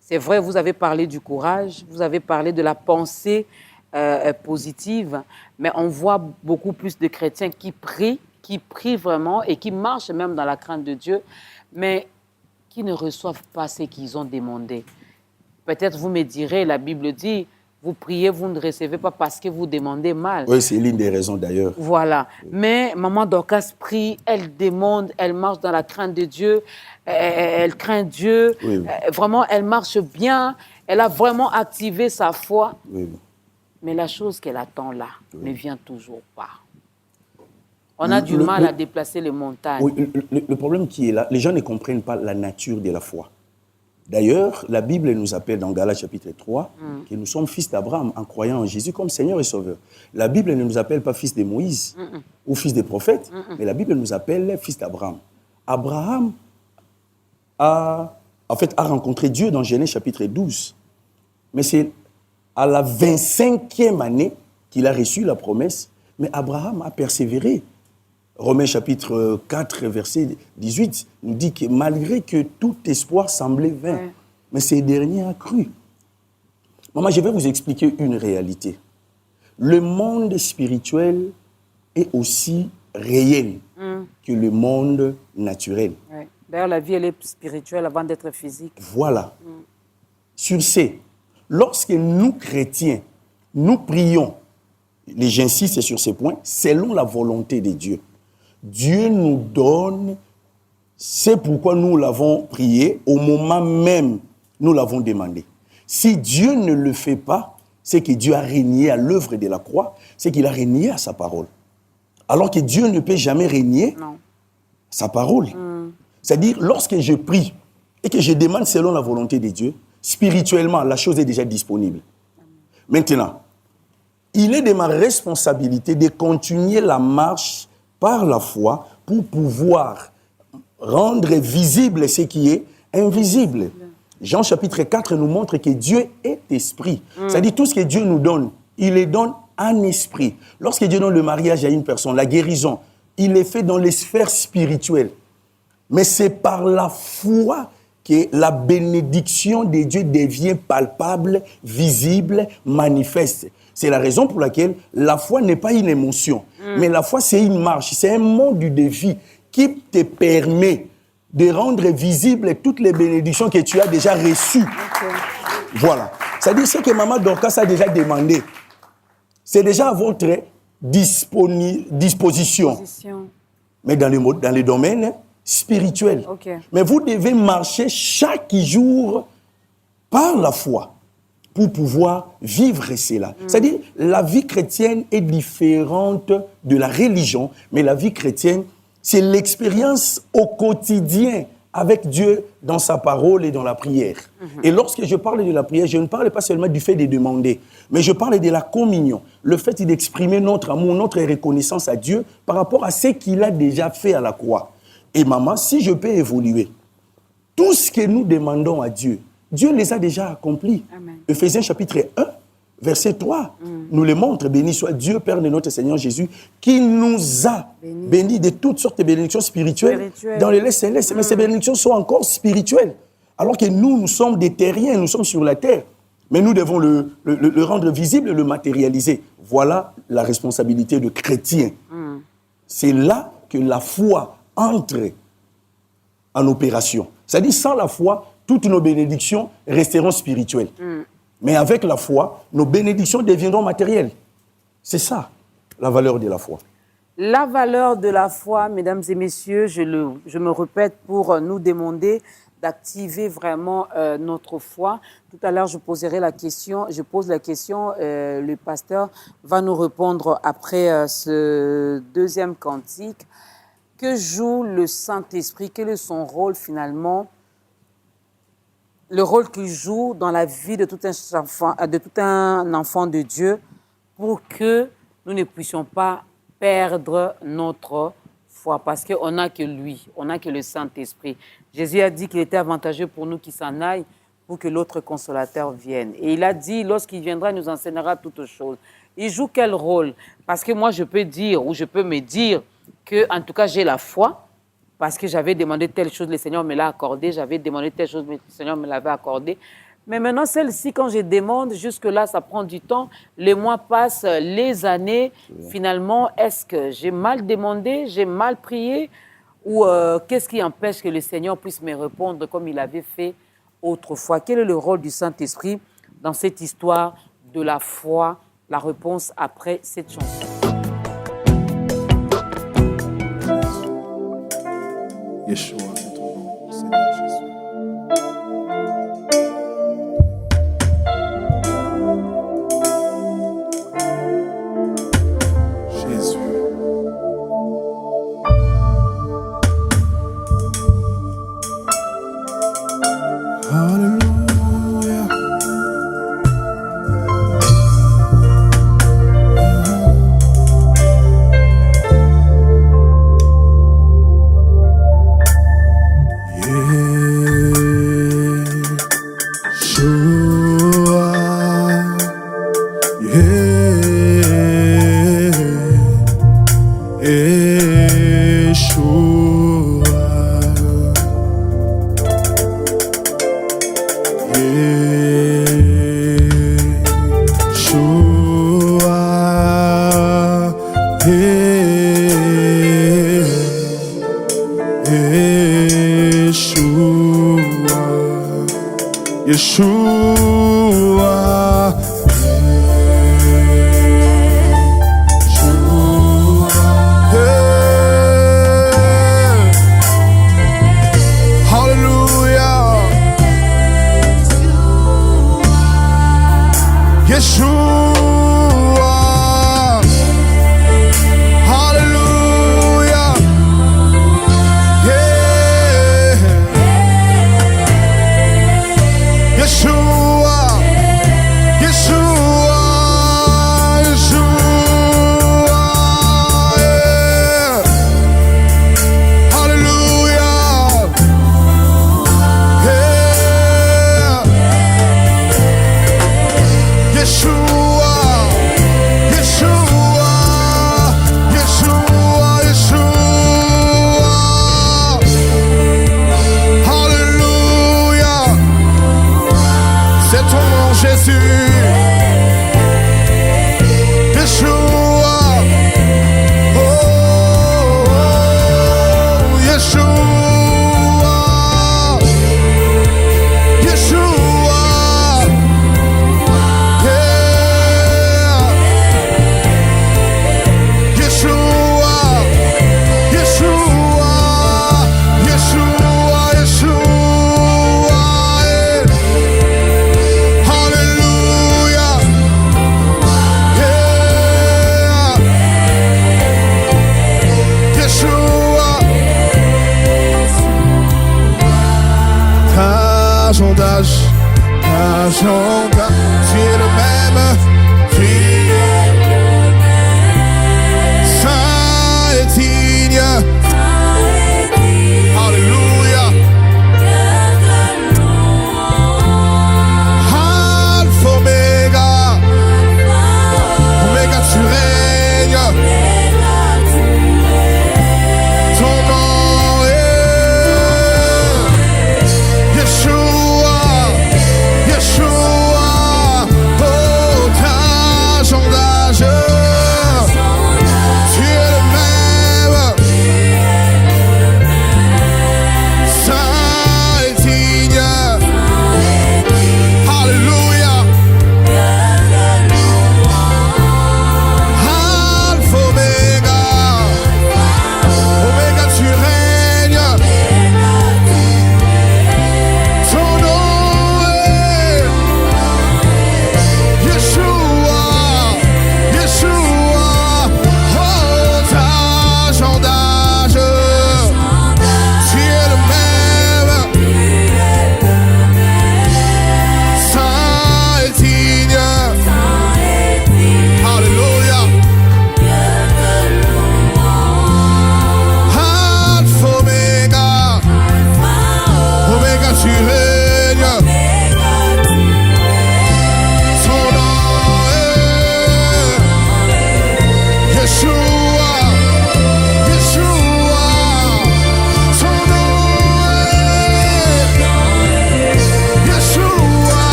c'est vrai, vous avez parlé du courage, vous avez parlé de la pensée positive, mais on voit beaucoup plus de chrétiens qui prient vraiment et qui marchent même dans la crainte de Dieu, mais qui ne reçoivent pas ce qu'ils ont demandé. Peut-être vous me direz, la Bible dit, vous priez, vous ne recevez pas parce que vous demandez mal. Oui, c'est l'une des raisons d'ailleurs. Voilà. Mais Maman Dorcas prie, elle demande, elle marche dans la crainte de Dieu, elle craint Dieu. Oui. Vraiment, elle marche bien, elle a vraiment activé sa foi. Oui. Mais la chose qu'elle attend là ne vient toujours pas. On a du mal à déplacer les montagnes. Oui, le problème qui est là, les gens ne comprennent pas la nature de la foi. D'ailleurs, la Bible nous appelle dans Galates chapitre 3 que nous sommes fils d'Abraham en croyant en Jésus comme Seigneur et Sauveur. La Bible ne nous appelle pas fils de Moïse ou fils des prophètes, mais la Bible nous appelle fils d'Abraham. Abraham a rencontré Dieu dans Genèse chapitre 12. Mais c'est à la 25e année qu'il a reçu la promesse, mais Abraham a persévéré. Romains chapitre 4, verset 18, nous dit que malgré que tout espoir semblait vain, mais ces derniers a cru. Maman, je vais vous expliquer une réalité. Le monde spirituel est aussi réel que le monde naturel. Ouais. D'ailleurs, la vie, elle est spirituelle avant d'être physique. Voilà. Sur ce, lorsque nous, chrétiens, nous prions, j'insiste sur ce point, selon la volonté de Dieu, Dieu nous donne, c'est pourquoi nous l'avons prié, au moment même nous l'avons demandé. Si Dieu ne le fait pas, c'est que Dieu a régné à l'œuvre de la croix, c'est qu'il a régné à sa parole. Alors que Dieu ne peut jamais régner sa parole. C'est-à-dire, lorsque je prie et que je demande selon la volonté de Dieu, spirituellement, la chose est déjà disponible. Maintenant, il est de ma responsabilité de continuer la marche par la foi pour pouvoir rendre visible ce qui est invisible. Jean chapitre 4 nous montre que Dieu est esprit. C'est-à-dire tout ce que Dieu nous donne, il le donne en esprit. Lorsque Dieu donne le mariage à une personne, la guérison, il est fait dans les sphères spirituelles. Mais c'est par la foi que la bénédiction de Dieu devient palpable, visible, manifeste. C'est la raison pour laquelle la foi n'est pas une émotion, mais la foi, c'est une marche, c'est un mode de vie qui te permet de rendre visibles toutes les bénédictions que tu as déjà reçues. Voilà. C'est-à-dire ce que Maman Dorcas a déjà demandé. C'est déjà à votre disposition. Mais dans le domaine spirituel. Mais vous devez marcher chaque jour par la foi pour pouvoir vivre cela. C'est-à-dire, la vie chrétienne est différente de la religion, mais la vie chrétienne, c'est l'expérience au quotidien avec Dieu dans sa parole et dans la prière. Et lorsque je parle de la prière, je ne parle pas seulement du fait de demander, mais je parle de la communion, le fait d'exprimer notre amour, notre reconnaissance à Dieu par rapport à ce qu'il a déjà fait à la croix. Et maman, si je peux évoluer, tout ce que nous demandons à Dieu, Dieu les a déjà accomplis. Ephésiens chapitre 1, verset 3, nous le montre. Béni soit Dieu, Père de notre Seigneur Jésus, qui nous a bénis de toutes sortes de bénédictions spirituelles dans les lieux célestes. Mais ces bénédictions sont encore spirituelles. Alors que nous sommes des terriens, nous sommes sur la terre. Mais nous devons le rendre visible et le matérialiser. Voilà la responsabilité de chrétien. C'est là que la foi entre en opération. C'est-à-dire, sans la foi, toutes nos bénédictions resteront spirituelles. Mais avec la foi, nos bénédictions deviendront matérielles. C'est ça, la valeur de la foi. La valeur de la foi, mesdames et messieurs, je me répète pour nous demander d'activer vraiment notre foi. Tout à l'heure, je pose la question, le pasteur va nous répondre après ce deuxième cantique. Que joue le Saint-Esprit? Quel est son rôle finalement? Le rôle qu'il joue dans la vie de tout un enfant de Dieu pour que nous ne puissions pas perdre notre foi, parce qu'on n'a que lui, on n'a que le Saint-Esprit. Jésus a dit qu'il était avantageux pour nous qu'il s'en aille pour que l'autre consolateur vienne. Et il a dit, lorsqu'il viendra, il nous enseignera toutes choses. Il joue quel rôle? Parce que moi, je peux dire, ou je peux me dire que, en tout cas, j'ai la foi, parce que j'avais demandé telle chose, le Seigneur me l'a accordé, j'avais demandé telle chose, le Seigneur me l'avait accordé. Mais maintenant, celle-ci, quand je demande, jusque-là, ça prend du temps. Les mois passent, les années. Finalement, est-ce que j'ai mal demandé, j'ai mal prié? Ou qu'est-ce qui empêche que le Seigneur puisse me répondre comme il avait fait autrefois? Quel est le rôle du Saint-Esprit dans cette histoire de la foi? La réponse après cette chanson. Yeshua, c'est ton nom, Seigneur Jésus. Jésus. Alléluia. Yeshua,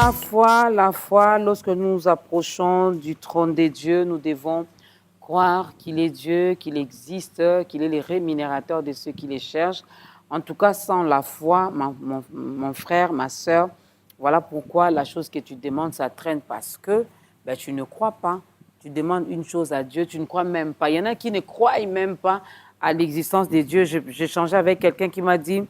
La foi, lorsque nous nous approchons du trône des dieux, nous devons croire qu'il est Dieu, qu'il existe, qu'il est le rémunérateur de ceux qui les cherchent. En tout cas, sans la foi, mon frère, ma sœur, voilà pourquoi la chose que tu demandes, ça traîne parce que tu ne crois pas. Tu demandes une chose à Dieu, tu ne crois même pas. Il y en a qui ne croient même pas à l'existence de Dieu. J'ai échangé avec quelqu'un qui m'a dit,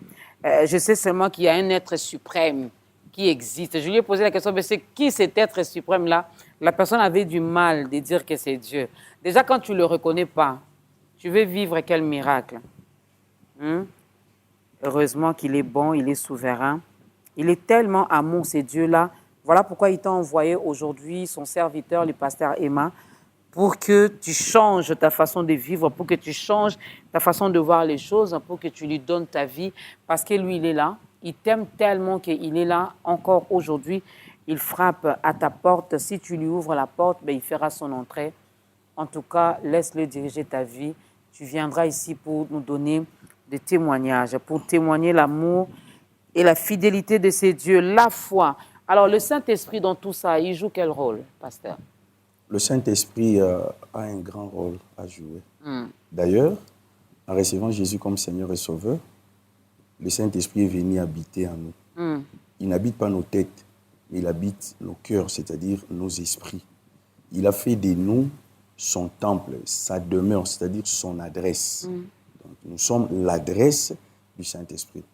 je sais seulement qu'il y a un être suprême qui existe. Je lui ai posé la question, mais c'est qui cet être suprême-là? La personne avait du mal de dire que c'est Dieu. Déjà, quand tu ne le reconnais pas, tu veux vivre quel miracle? Heureusement qu'il est bon, il est souverain. Il est tellement amour, ce Dieu-là. Voilà pourquoi il t'a envoyé aujourd'hui son serviteur, le pasteur Emma, pour que tu changes ta façon de vivre, pour que tu changes ta façon de voir les choses, pour que tu lui donnes ta vie. Parce que lui, il est là. Il t'aime tellement qu'il est là encore aujourd'hui. Il frappe à ta porte. Si tu lui ouvres la porte, il fera son entrée. En tout cas, laisse-le diriger ta vie. Tu viendras ici pour nous donner des témoignages, pour témoigner l'amour et la fidélité de ces dieux, la foi. Alors, le Saint-Esprit dans tout ça, il joue quel rôle, pasteur? Le Saint-Esprit a un grand rôle à jouer. D'ailleurs, en recevant Jésus comme Seigneur et Sauveur, le Saint-Esprit est venu habiter en nous. Il n'habite pas nos têtes, mais il habite nos cœurs, c'est-à-dire nos esprits. Il a fait de nous son temple, sa demeure, c'est-à-dire son adresse. Donc, nous sommes l'adresse du Saint-Esprit.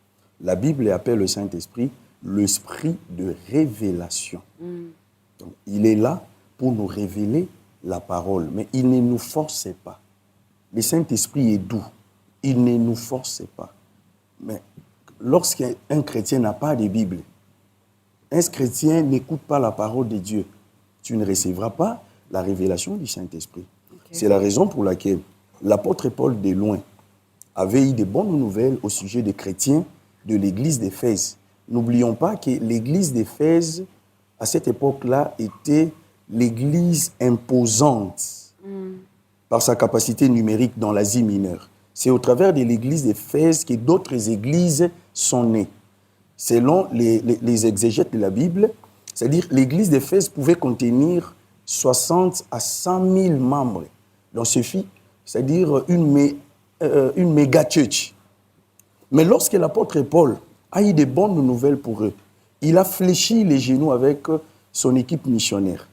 La Bible appelle le Saint-Esprit l'esprit de révélation. Donc, il est là pour nous révéler la parole, mais il ne nous force pas. Le Saint-Esprit est doux, il ne nous force pas. Mais lorsqu'un chrétien n'a pas de Bible, un chrétien n'écoute pas la parole de Dieu, tu ne recevras pas la révélation du Saint-Esprit. C'est la raison pour laquelle l'apôtre Paul de loin avait eu de bonnes nouvelles au sujet des chrétiens de l'église d'Éphèse. N'oublions pas que l'église d'Éphèse, à cette époque-là, était l'église imposante par sa capacité numérique dans l'Asie mineure. C'est au travers de l'église d'Éphèse que d'autres églises sont nées. Selon les exégètes de la Bible, c'est-à-dire l'église d'Éphèse pouvait contenir 60 à 100 000 membres. Donc, c'est-à-dire une méga church. Mais lorsque l'apôtre Paul a eu de bonnes nouvelles pour eux, il a fléchi les genoux avec son équipe missionnaire,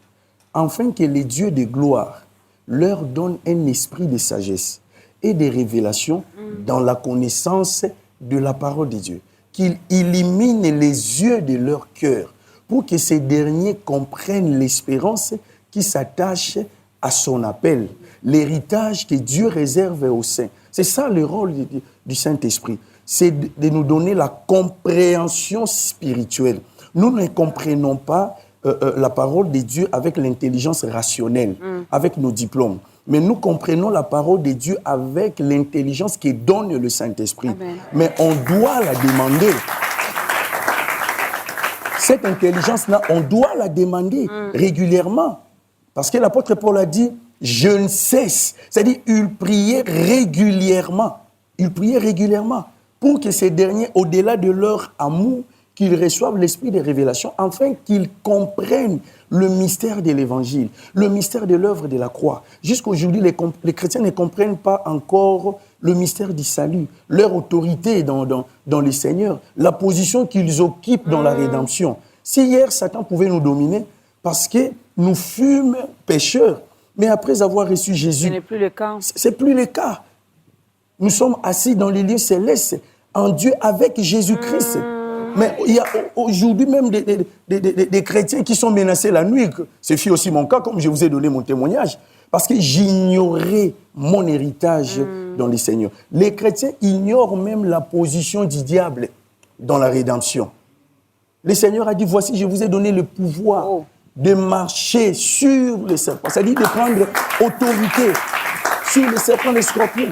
afin que les dieux de gloire leur donnent un esprit de sagesse et de révélation dans la connaissance de la parole de Dieu, qu'il illumine les yeux de leur cœur pour que ces derniers comprennent l'espérance qui s'attache à son appel, l'héritage que Dieu réserve aux saints. C'est ça le rôle du Saint-Esprit, c'est de nous donner la compréhension spirituelle. Nous ne comprenons pas la parole de Dieu avec l'intelligence rationnelle, avec nos diplômes. Mais nous comprenons la parole de Dieu avec l'intelligence que donne le Saint-Esprit. Amen. Mais on doit la demander. Cette intelligence-là, on doit la demander régulièrement. Parce que l'apôtre Paul a dit, je ne cesse. C'est-à-dire, il priait régulièrement. Il priait régulièrement pour que ces derniers, au-delà de leur amour, qu'ils reçoivent l'esprit de révélation, afin qu'ils comprennent le mystère de l'évangile, le mystère de l'œuvre de la croix. Jusqu'aujourd'hui, les chrétiens ne comprennent pas encore le mystère du salut, leur autorité dans le Seigneur, la position qu'ils occupent dans la rédemption. Si hier, Satan pouvait nous dominer parce que nous fûmes pécheurs, mais après avoir reçu Jésus, ce n'est plus le cas. C'est plus le cas. Nous sommes assis dans les lieux célestes, en Dieu avec Jésus-Christ. Mais il y a aujourd'hui même des chrétiens qui sont menacés la nuit. Ce fut aussi mon cas, comme je vous ai donné mon témoignage, parce que j'ignorais mon héritage dans le Seigneur. Les chrétiens ignorent même la position du diable dans la rédemption. Le Seigneur a dit, voici, je vous ai donné le pouvoir de marcher sur les serpents, c'est-à-dire de prendre autorité sur les serpents, les scorpions.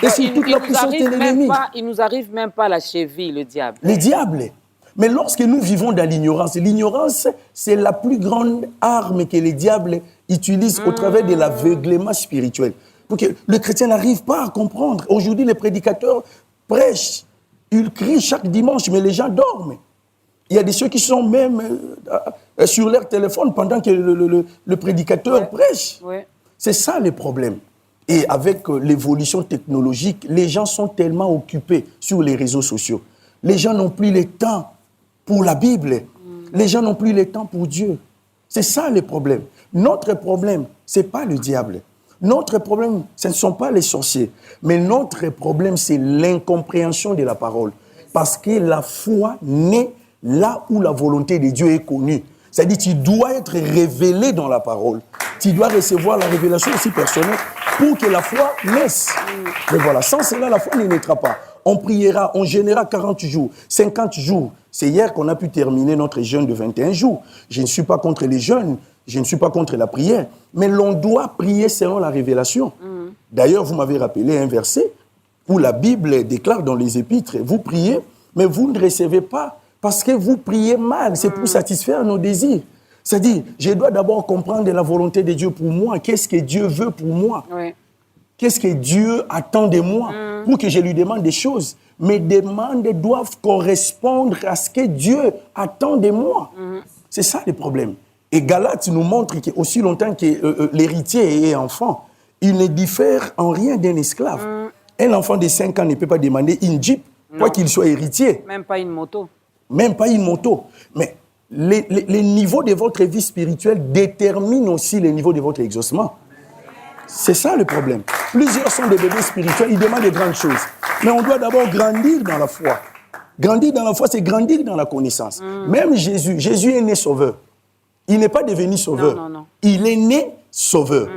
Et sur toute la puissance de l'ennemi. Il ne nous arrive même pas à la cheville, le diable. Le diable. Mais lorsque nous vivons dans l'ignorance, c'est la plus grande arme que le diable utilise au travers de l'aveuglement spirituel. Pour que le chrétien n'arrive pas à comprendre. Aujourd'hui, les prédicateurs prêchent, ils crient chaque dimanche, mais les gens dorment. Il y a des ceux qui sont même sur leur téléphone pendant que le prédicateur prêche. Oui. C'est ça le problème. Et avec l'évolution technologique, les gens sont tellement occupés sur les réseaux sociaux. Les gens n'ont plus le temps pour la Bible. Les gens n'ont plus le temps pour Dieu. C'est ça le problème. Notre problème, ce n'est pas le diable. Notre problème, ce ne sont pas les sorciers. Mais notre problème, c'est l'incompréhension de la parole. Parce que la foi naît là où la volonté de Dieu est connue. C'est-à-dire, tu dois être révélé dans la parole. Tu dois recevoir la révélation aussi personnelle pour que la foi naisse. Mais voilà, sans cela, la foi ne naîtra pas. On priera, on jeûnera 40 jours, 50 jours. C'est hier qu'on a pu terminer notre jeûne de 21 jours. Je ne suis pas contre les jeûnes, je ne suis pas contre la prière, mais l'on doit prier selon la révélation. D'ailleurs, vous m'avez rappelé un verset où la Bible déclare dans les épîtres, vous priez, mais vous ne recevez pas parce que vous priez mal. C'est pour satisfaire nos désirs. C'est-à-dire, je dois d'abord comprendre la volonté de Dieu pour moi. Qu'est-ce que Dieu veut pour moi? Oui. Qu'est-ce que Dieu attend de moi pour que je lui demande des choses? Mes demandes doivent correspondre à ce que Dieu attend de moi. C'est ça le problème. Et Galates nous montre qu'aussi longtemps que l'héritier est enfant, il ne diffère en rien d'un esclave. Un enfant de 5 ans ne peut pas demander une Jeep, quoi qu'il soit héritier. Même pas une moto. Même pas une moto. Mais les niveaux de votre vie spirituelle déterminent aussi les niveaux de votre exaucement. C'est ça le problème. Plusieurs sont des bébés spirituels, ils demandent de grandes choses. Mais on doit d'abord grandir dans la foi. Grandir dans la foi, c'est grandir dans la connaissance. Même Jésus est né sauveur. Il n'est pas devenu sauveur. Non. Il est né sauveur.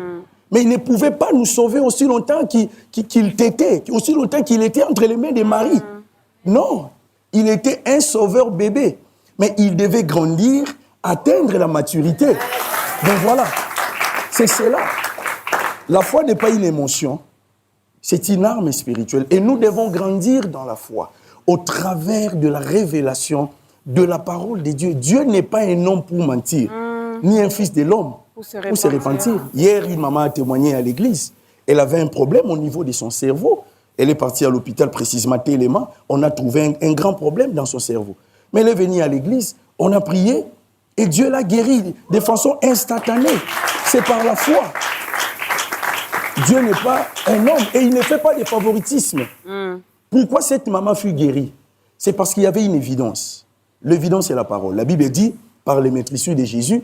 Mais il ne pouvait pas nous sauver aussi longtemps qu'il t'était, aussi longtemps qu'il était entre les mains de Marie. Non, il était un sauveur bébé. Mais il devait grandir, atteindre la maturité. Donc voilà, c'est cela. La foi n'est pas une émotion, c'est une arme spirituelle. Et nous devons grandir dans la foi au travers de la révélation de la parole de Dieu. Dieu n'est pas un homme pour mentir, ni un fils de l'homme pour se repentir. Hier, une maman a témoigné à l'église. Elle avait un problème au niveau de son cerveau. Elle est partie à l'hôpital, précisément Téléma. On a trouvé un grand problème dans son cerveau. Mais elle est venue à l'église, on a prié, et Dieu l'a guérie de façon instantanée. C'est par la foi. Dieu n'est pas un homme, et il ne fait pas de favoritisme. Pourquoi cette maman fut guérie? C'est parce qu'il y avait une évidence. L'évidence, c'est la parole. La Bible dit, par les maîtresses de Jésus,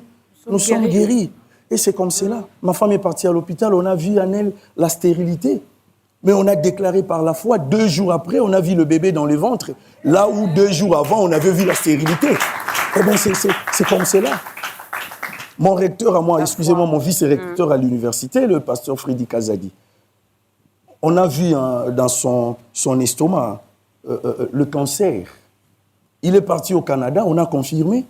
nous sommes guéris. Et c'est comme cela. Ma femme est partie à l'hôpital, on a vu en elle la stérilité. Mais on a déclaré par la foi, 2 jours après, on a vu le bébé dans le ventre. Là où 2 jours avant, on avait vu la stérilité. Eh bien, c'est comme cela. Mon recteur à moi, excusez-moi, mon vice-recteur à l'université, le pasteur Frédéric Azadi, on a vu dans son estomac le cancer. Il est parti au Canada, on a confirmé.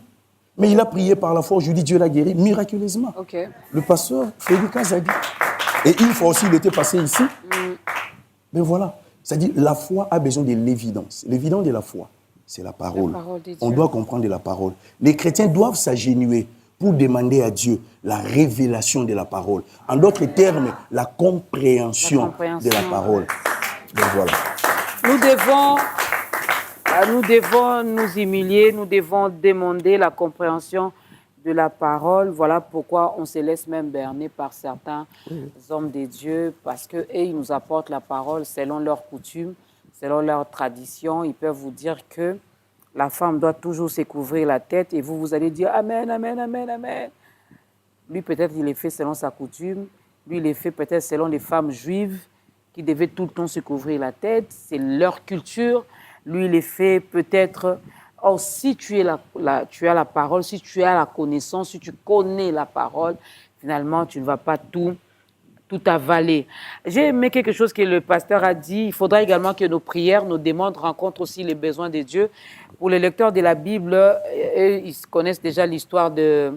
Mais il a prié par la foi, je lui dis, Dieu l'a guéri miraculeusement. Okay. Le pasteur Frédéric Azadi. Et une fois aussi, il était passé ici. Mais voilà, c'est-à-dire la foi a besoin de l'évidence. L'évidence de la foi, c'est la parole. On doit comprendre la parole. Les chrétiens doivent s'agenouiller pour demander à Dieu la révélation de la parole. En d'autres termes, la compréhension de la parole. Donc voilà. Nous devons nous humilier, nous devons demander la compréhension de la parole. Voilà pourquoi on se laisse même berner par certains hommes de Dieu, parce qu'eux, ils nous apportent la parole selon leurs coutumes, selon leurs traditions. Ils peuvent vous dire que la femme doit toujours se couvrir la tête et vous allez dire « Amen, Amen, Amen, Amen ». Lui, peut-être, il est fait selon sa coutume. Lui, il est fait peut-être selon les femmes juives qui devaient tout le temps se couvrir la tête. C'est leur culture. Lui, il est fait peut-être... Or, si tu as la parole, si tu as la connaissance, si tu connais la parole, finalement, tu ne vas pas tout avaler. J'ai aimé quelque chose que le pasteur a dit. Il faudra également que nos prières, nos demandes rencontrent aussi les besoins de Dieu. Pour les lecteurs de la Bible, ils connaissent déjà l'histoire de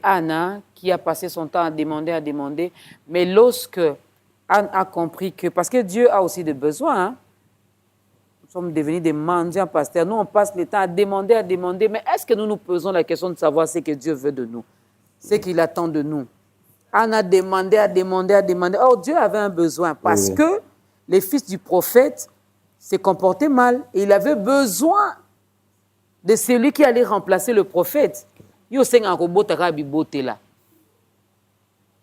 Anne, qui a passé son temps à demander. Mais lorsque Anne a compris que... Parce que Dieu a aussi des besoins, nous sommes devenus des mendiants, pasteurs. Nous, on passe le temps à demander. Mais est-ce que nous nous posons la question de savoir ce que Dieu veut de nous, ce qu'il attend de nous? Anne a demandé. Or, Dieu avait un besoin parce que les fils du prophète se comportaient mal. Et il avait besoin de celui qui allait remplacer le prophète. Yo senga robotaka bibote là.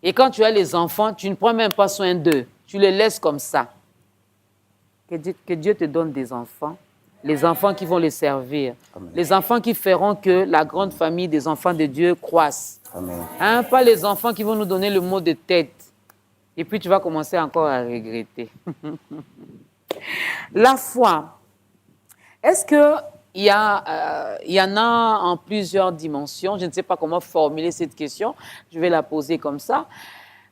Et quand tu as les enfants, tu ne prends même pas soin d'eux. Tu les laisses comme ça. Que Dieu te donne des enfants. Les enfants qui vont les servir. Amen. Les enfants qui feront que la grande famille des enfants de Dieu croisse. Amen. Hein, pas les enfants qui vont nous donner le mot de tête. Et puis tu vas commencer encore à regretter. La foi. Est-ce qu'il y en a en plusieurs dimensions? Je ne sais pas comment formuler cette question. Je vais la poser comme ça.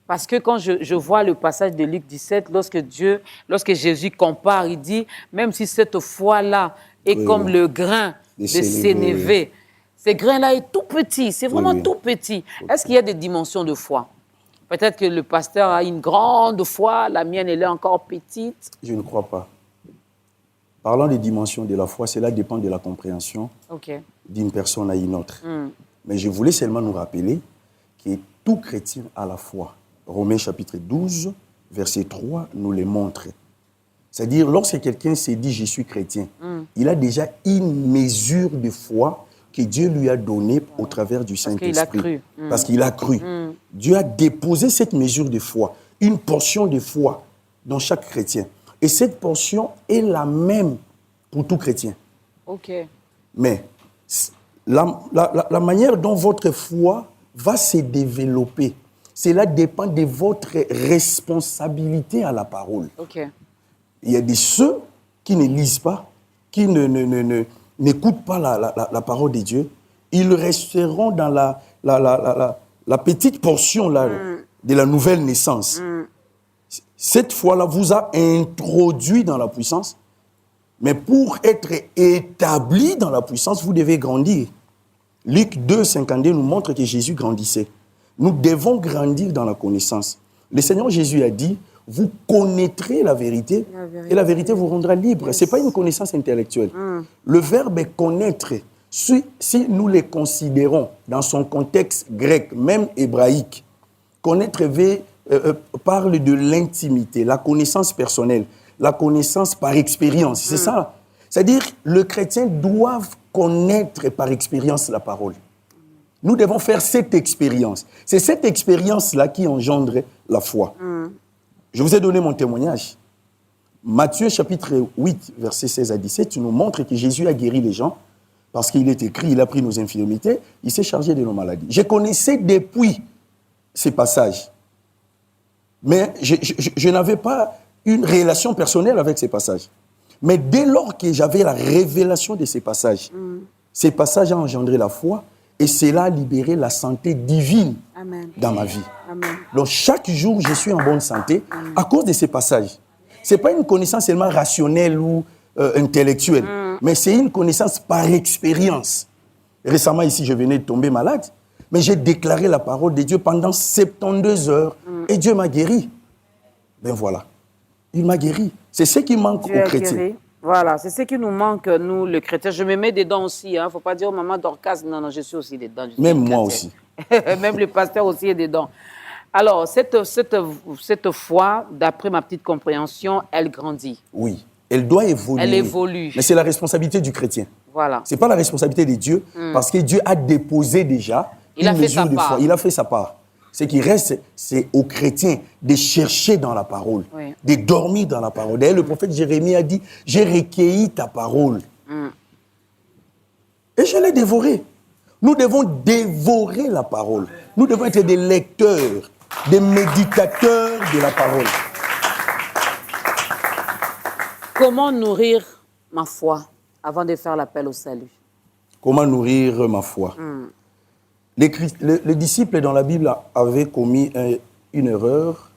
Parce que quand je vois le passage de Luc 17, lorsque Jésus compare, il dit, même si cette foi-là est comme le grain de sénévé, ce grain-là est tout petit, c'est vraiment tout petit. Est-ce qu'il y a des dimensions de foi? Peut-être que le pasteur a une grande foi, la mienne, elle est encore petite. Je ne crois pas. Parlant des dimensions de la foi, cela dépend de la compréhension d'une personne à une autre. Mais je voulais seulement nous rappeler que tout chrétien a la foi. Romains chapitre 12, verset 3 nous le montre. C'est-à-dire, lorsque quelqu'un s'est dit « je suis chrétien », il a déjà une mesure de foi que Dieu lui a donnée au travers du Saint-Esprit. Parce qu'il a cru. Dieu a déposé cette mesure de foi, une portion de foi dans chaque chrétien. Et cette portion est la même pour tout chrétien. Mais la manière dont votre foi va se développer, cela dépend de votre responsabilité à la parole. Il y a ceux qui ne lisent pas, qui n'écoutent pas la parole de Dieu. Ils resteront dans la petite portion là, de la nouvelle naissance. Cette foi-là vous a introduit dans la puissance. Mais pour être établi dans la puissance, vous devez grandir. Luc 2, 52 nous montre que Jésus grandissait. Nous devons grandir dans la connaissance. Le Seigneur Jésus a dit, vous connaîtrez la vérité et la vérité vous rendra libre. Ce n'est pas une connaissance intellectuelle. Le verbe connaître, si nous le considérons dans son contexte grec, même hébraïque, connaître parle de l'intimité, la connaissance personnelle, la connaissance par expérience. C'est ça. C'est-à-dire, le chrétien doit connaître par expérience la parole. Nous devons faire cette expérience. C'est cette expérience-là qui engendre la foi. Je vous ai donné mon témoignage. Matthieu chapitre 8, versets 16 à 17, nous montre que Jésus a guéri les gens parce qu'il est écrit, il a pris nos infirmités, il s'est chargé de nos maladies. Je connaissais depuis ces passages, mais je n'avais pas une relation personnelle avec ces passages. Mais dès lors que j'avais la révélation de ces passages ont engendré la foi et cela a libéré la santé divine dans ma vie. Donc chaque jour, je suis en bonne santé à cause de ces passages. Ce n'est pas une connaissance seulement rationnelle ou intellectuelle, mais c'est une connaissance par expérience. Récemment, ici, je venais de tomber malade, mais j'ai déclaré la parole de Dieu pendant 72 heures et Dieu m'a guéri. Ben voilà, il m'a guéri. C'est ce qui manque aux chrétiens. Guéri. Voilà, c'est ce qui nous manque, nous, les chrétiens. Je me mets dedans aussi. Il ne faut pas dire, oh, maman Dorcas, non, je suis aussi dedans. Même moi aussi. Même le pasteur aussi est dedans. Alors, cette foi, d'après ma petite compréhension, elle grandit. Oui, elle doit évoluer. Elle évolue. Mais c'est la responsabilité du chrétien. Voilà. Ce n'est pas la responsabilité de Dieu, parce que Dieu a déposé déjà une mesure de foi. Il a fait sa part. Ce qui reste, c'est aux chrétiens de chercher dans la parole, de dormir dans la parole. D'ailleurs, le prophète Jérémie a dit, j'ai recueilli ta parole. Et je l'ai dévorée. Nous devons dévorer la parole. Nous devons être des lecteurs, des méditateurs de la parole. Comment nourrir ma foi avant de faire l'appel au salut? Comment nourrir ma foi? Les disciples dans la Bible avaient commis une erreur.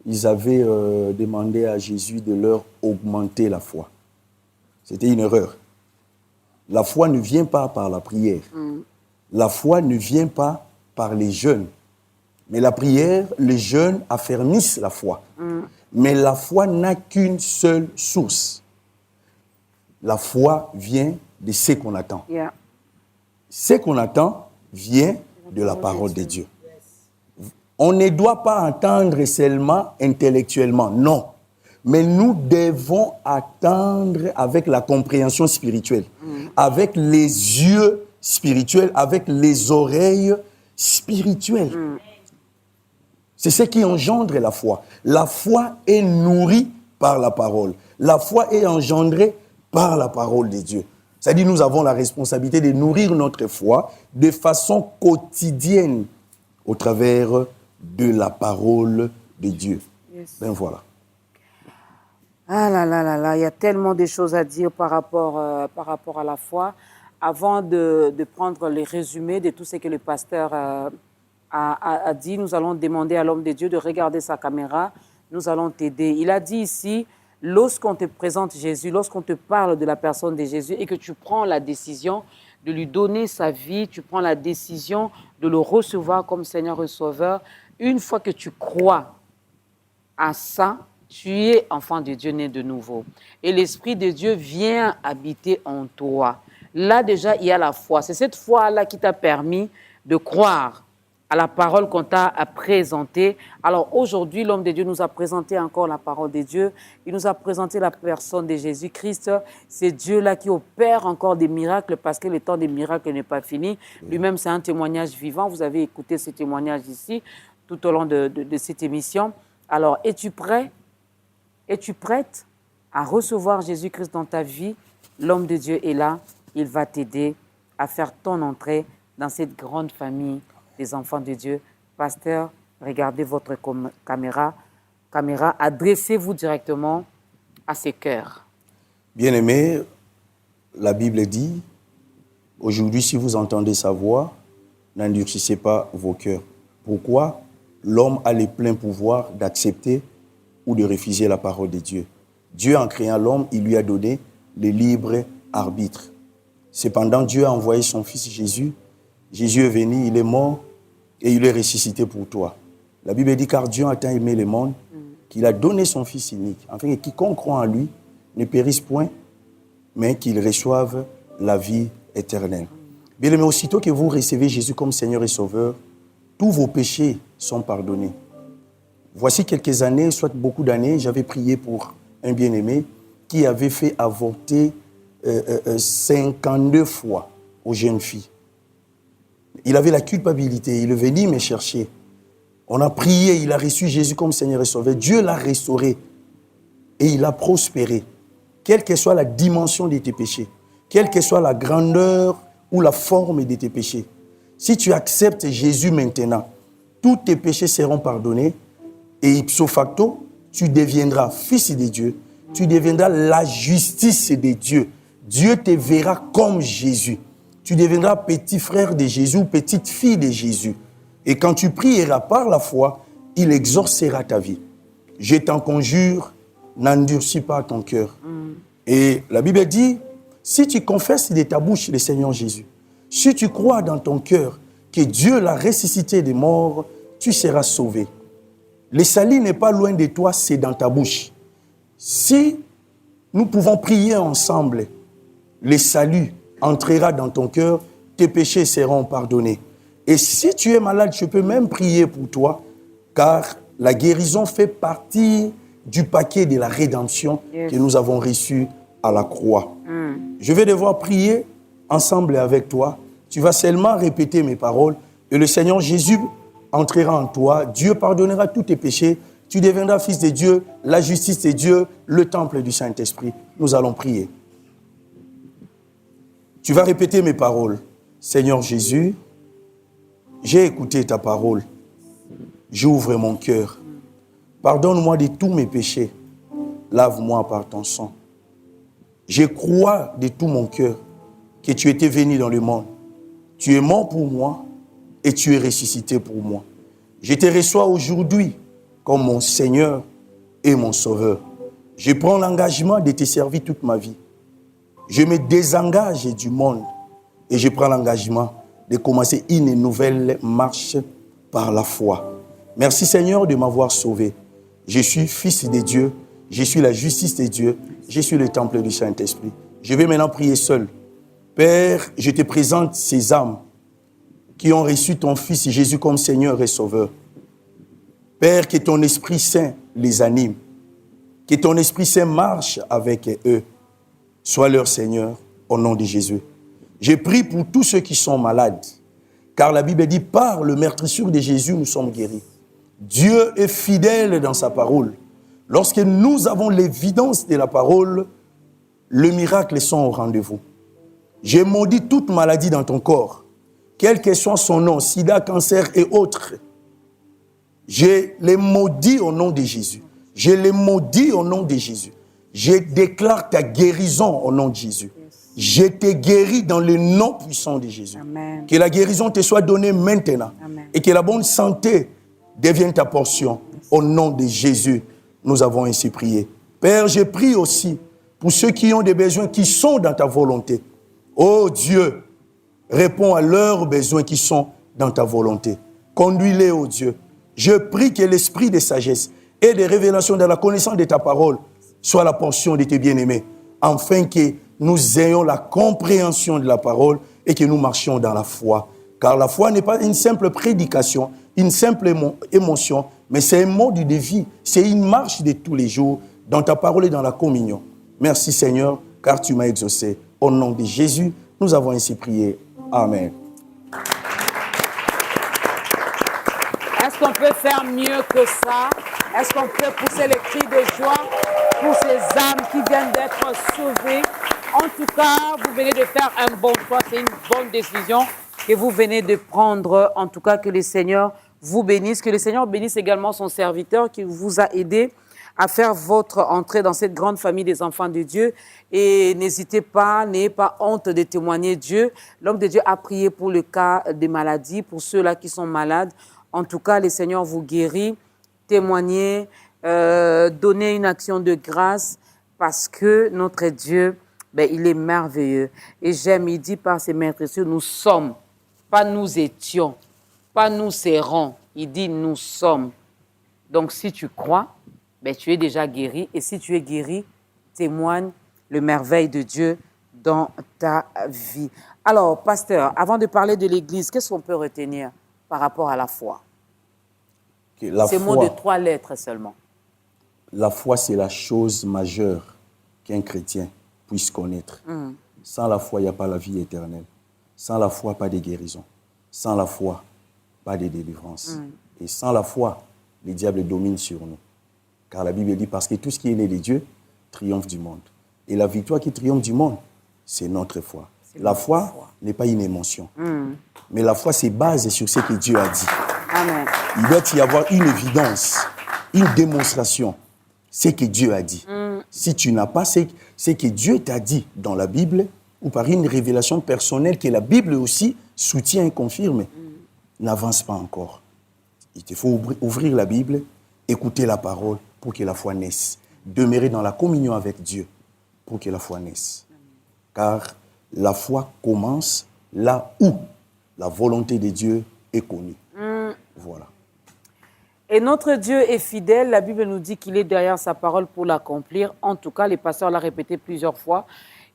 Ils avaient demandé à Jésus de leur augmenter la foi. C'était une erreur. La foi ne vient pas par la prière. La foi ne vient pas par les jeûnes. Mais la prière, les jeûnes affermissent la foi. Mais la foi n'a qu'une seule source. La foi vient de ce qu'on attend. Ce qu'on attend vient de la parole de Dieu. On ne doit pas entendre seulement intellectuellement, non. Mais nous devons attendre avec la compréhension spirituelle, avec les yeux spirituels, avec les oreilles spirituelles. C'est ce qui engendre la foi. La foi est nourrie par la parole. La foi est engendrée par la parole de Dieu. C'est-à-dire nous avons la responsabilité de nourrir notre foi de façon quotidienne au travers de la parole de Dieu. Yes. Ben voilà. Ah là là là là, il y a tellement de choses à dire par rapport à la foi. Avant de prendre les résumés de tout ce que le pasteur a dit, nous allons demander à l'homme de Dieu de regarder sa caméra. Nous allons t'aider. Il a dit ici, lorsqu'on te présente Jésus, lorsqu'on te parle de la personne de Jésus et que tu prends la décision de lui donner sa vie, tu prends la décision de le recevoir comme Seigneur et Sauveur, une fois que tu crois à ça, tu es enfant de Dieu né de nouveau. Et l'Esprit de Dieu vient habiter en toi. Là, déjà, il y a la foi. C'est cette foi-là qui t'a permis de croire à la parole qu'on t'a présentée. Alors aujourd'hui, l'homme de Dieu nous a présenté encore la parole de Dieu. Il nous a présenté la personne de Jésus-Christ. C'est Dieu-là qui opère encore des miracles parce que le temps des miracles n'est pas fini. Lui-même, c'est un témoignage vivant. Vous avez écouté ce témoignage ici tout au long de cette émission. Alors, es-tu prêt? Es-tu prête à recevoir Jésus-Christ dans ta vie? L'homme de Dieu est là. Il va t'aider à faire ton entrée dans cette grande famille des enfants de Dieu. Pasteur, regardez votre caméra. Adressez-vous directement à ses cœurs. Bien-aimés, la Bible dit, aujourd'hui, si vous entendez sa voix, n'endurcissez pas vos cœurs. Pourquoi? L'homme a le plein pouvoir d'accepter ou de refuser la parole de Dieu. Dieu, en créant l'homme, il lui a donné le libre arbitre. Cependant, Dieu a envoyé son Fils Jésus. Jésus est venu, il est mort et il est ressuscité pour toi. La Bible dit, car Dieu a tant aimé le monde qu'il a donné son Fils unique, afin que quiconque croit en lui ne périsse point, mais qu'il reçoive la vie éternelle. Bien aimé, aussitôt que vous recevez Jésus comme Seigneur et Sauveur, tous vos péchés sont pardonnés. Voici quelques années, soit beaucoup d'années, j'avais prié pour un bien-aimé qui avait fait avorter 52 fois aux jeunes filles. Il avait la culpabilité, il est venu me chercher. On a prié, il a reçu Jésus comme Seigneur et Sauveur. Dieu l'a restauré et il a prospéré. Quelle que soit la dimension de tes péchés, quelle que soit la grandeur ou la forme de tes péchés, si tu acceptes Jésus maintenant, tous tes péchés seront pardonnés et ipso facto, tu deviendras fils de Dieu, tu deviendras la justice de Dieu. Dieu te verra comme Jésus. Tu deviendras petit frère de Jésus ou petite fille de Jésus. Et quand tu prieras par la foi, il exaucera ta vie. Je t'en conjure, n'endurcis pas ton cœur. Et la Bible dit, si tu confesses de ta bouche le Seigneur Jésus, si tu crois dans ton cœur que Dieu l'a ressuscité des morts, tu seras sauvé. Le salut n'est pas loin de toi, c'est dans ta bouche. Si nous pouvons prier ensemble, le salut entrera dans ton cœur, tes péchés seront pardonnés. Et si tu es malade, je peux même prier pour toi, car la guérison fait partie du paquet de la rédemption que nous avons reçu à la croix. Je vais devoir prier ensemble avec toi. Tu vas seulement répéter mes paroles et le Seigneur Jésus entrera en toi. Dieu pardonnera tous tes péchés. Tu deviendras fils de Dieu, la justice de Dieu, le temple du Saint-Esprit. Nous allons prier. Tu vas répéter mes paroles. Seigneur Jésus, j'ai écouté ta parole. J'ouvre mon cœur. Pardonne-moi de tous mes péchés. Lave-moi par ton sang. Je crois de tout mon cœur que tu étais venu dans le monde. Tu es mort pour moi et tu es ressuscité pour moi. Je te reçois aujourd'hui comme mon Seigneur et mon Sauveur. Je prends l'engagement de te servir toute ma vie. Je me désengage du monde et je prends l'engagement de commencer une nouvelle marche par la foi. Merci Seigneur de m'avoir sauvé. Je suis fils de Dieu, je suis la justice de Dieu, je suis le temple du Saint-Esprit. Je vais maintenant prier seul. Père, je te présente ces âmes qui ont reçu ton Fils Jésus comme Seigneur et Sauveur. Père, que ton Esprit Saint les anime. Que ton Esprit Saint marche avec eux. Sois leur Seigneur, au nom de Jésus. Je prie pour tous ceux qui sont malades. Car la Bible dit, par le meurtrissure de Jésus, nous sommes guéris. Dieu est fidèle dans sa parole. Lorsque nous avons l'évidence de la parole, le miracle est au rendez-vous. J'ai maudit toute maladie dans ton corps, quel que soit son nom, sida, cancer et autres. Je les maudis au nom de Jésus. Je les maudis au nom de Jésus. Je déclare ta guérison au nom de Jésus. Je te guéris dans le nom puissant de Jésus. Amen. Que la guérison te soit donnée maintenant. Amen. Et que la bonne santé devienne ta portion. Au nom de Jésus, nous avons ainsi prié. Père, je prie aussi pour ceux qui ont des besoins qui sont dans ta volonté. Oh Dieu, réponds à leurs besoins qui sont dans ta volonté. Conduis-les, oh Dieu. Je prie que l'esprit de sagesse et de révélation dans la connaissance de ta parole soit la portion de tes bien-aimés, afin que nous ayons la compréhension de la parole et que nous marchions dans la foi. Car la foi n'est pas une simple prédication, une simple émotion, mais c'est un mode de vie, c'est une marche de tous les jours dans ta parole et dans la communion. Merci Seigneur, car tu m'as exaucé. Au nom de Jésus, nous avons ainsi prié. Amen. Est-ce qu'on peut faire mieux que ça? Est-ce qu'on peut pousser les cris de joie pour ces âmes qui viennent d'être sauvées? En tout cas, vous venez de faire un bon choix, c'est une bonne décision que vous venez de prendre. En tout cas, que le Seigneur vous bénisse, que le Seigneur bénisse également son serviteur qui vous a aidé à faire votre entrée dans cette grande famille des enfants de Dieu. Et n'hésitez pas, n'ayez pas honte de témoigner Dieu. L'homme de Dieu a prié pour le cas des maladies, pour ceux-là qui sont malades. En tout cas, le Seigneur vous guérit. Témoignez, donnez une action de grâce parce que notre Dieu, il est merveilleux. Et j'aime, il dit par ses maîtresses, nous sommes, pas nous étions, pas nous serons. Il dit nous sommes. Donc si tu crois, tu es déjà guéri. Et si tu es guéri, témoigne le merveille de Dieu dans ta vie. Alors, pasteur, avant de parler de l'Église, qu'est-ce qu'on peut retenir par rapport à la foi? Ces mots de 3 lettres seulement. La foi, c'est la chose majeure qu'un chrétien puisse connaître. Sans la foi, il n'y a pas la vie éternelle. Sans la foi, pas de guérison. Sans la foi, pas de délivrance. Et sans la foi, le diable domine sur nous. Car la Bible dit, parce que tout ce qui est né de Dieu triomphe du monde. Et la victoire qui triomphe du monde, c'est notre foi. La foi n'est pas une émotion. Mais la foi, c'est basé sur ce que Dieu a dit. Amen. Il doit y avoir une évidence, une démonstration, ce que Dieu a dit. Si tu n'as pas ce que Dieu t'a dit dans la Bible, ou par une révélation personnelle que la Bible aussi soutient et confirme, n'avance pas encore. Il te faut ouvrir la Bible, écouter la parole pour que la foi naisse. Demeurer dans la communion avec Dieu pour que la foi naisse. Car la foi commence là où la volonté de Dieu est connue. Voilà. Et notre Dieu est fidèle. La Bible nous dit qu'il est derrière sa parole pour l'accomplir. En tout cas, les pasteurs l'ont répété plusieurs fois.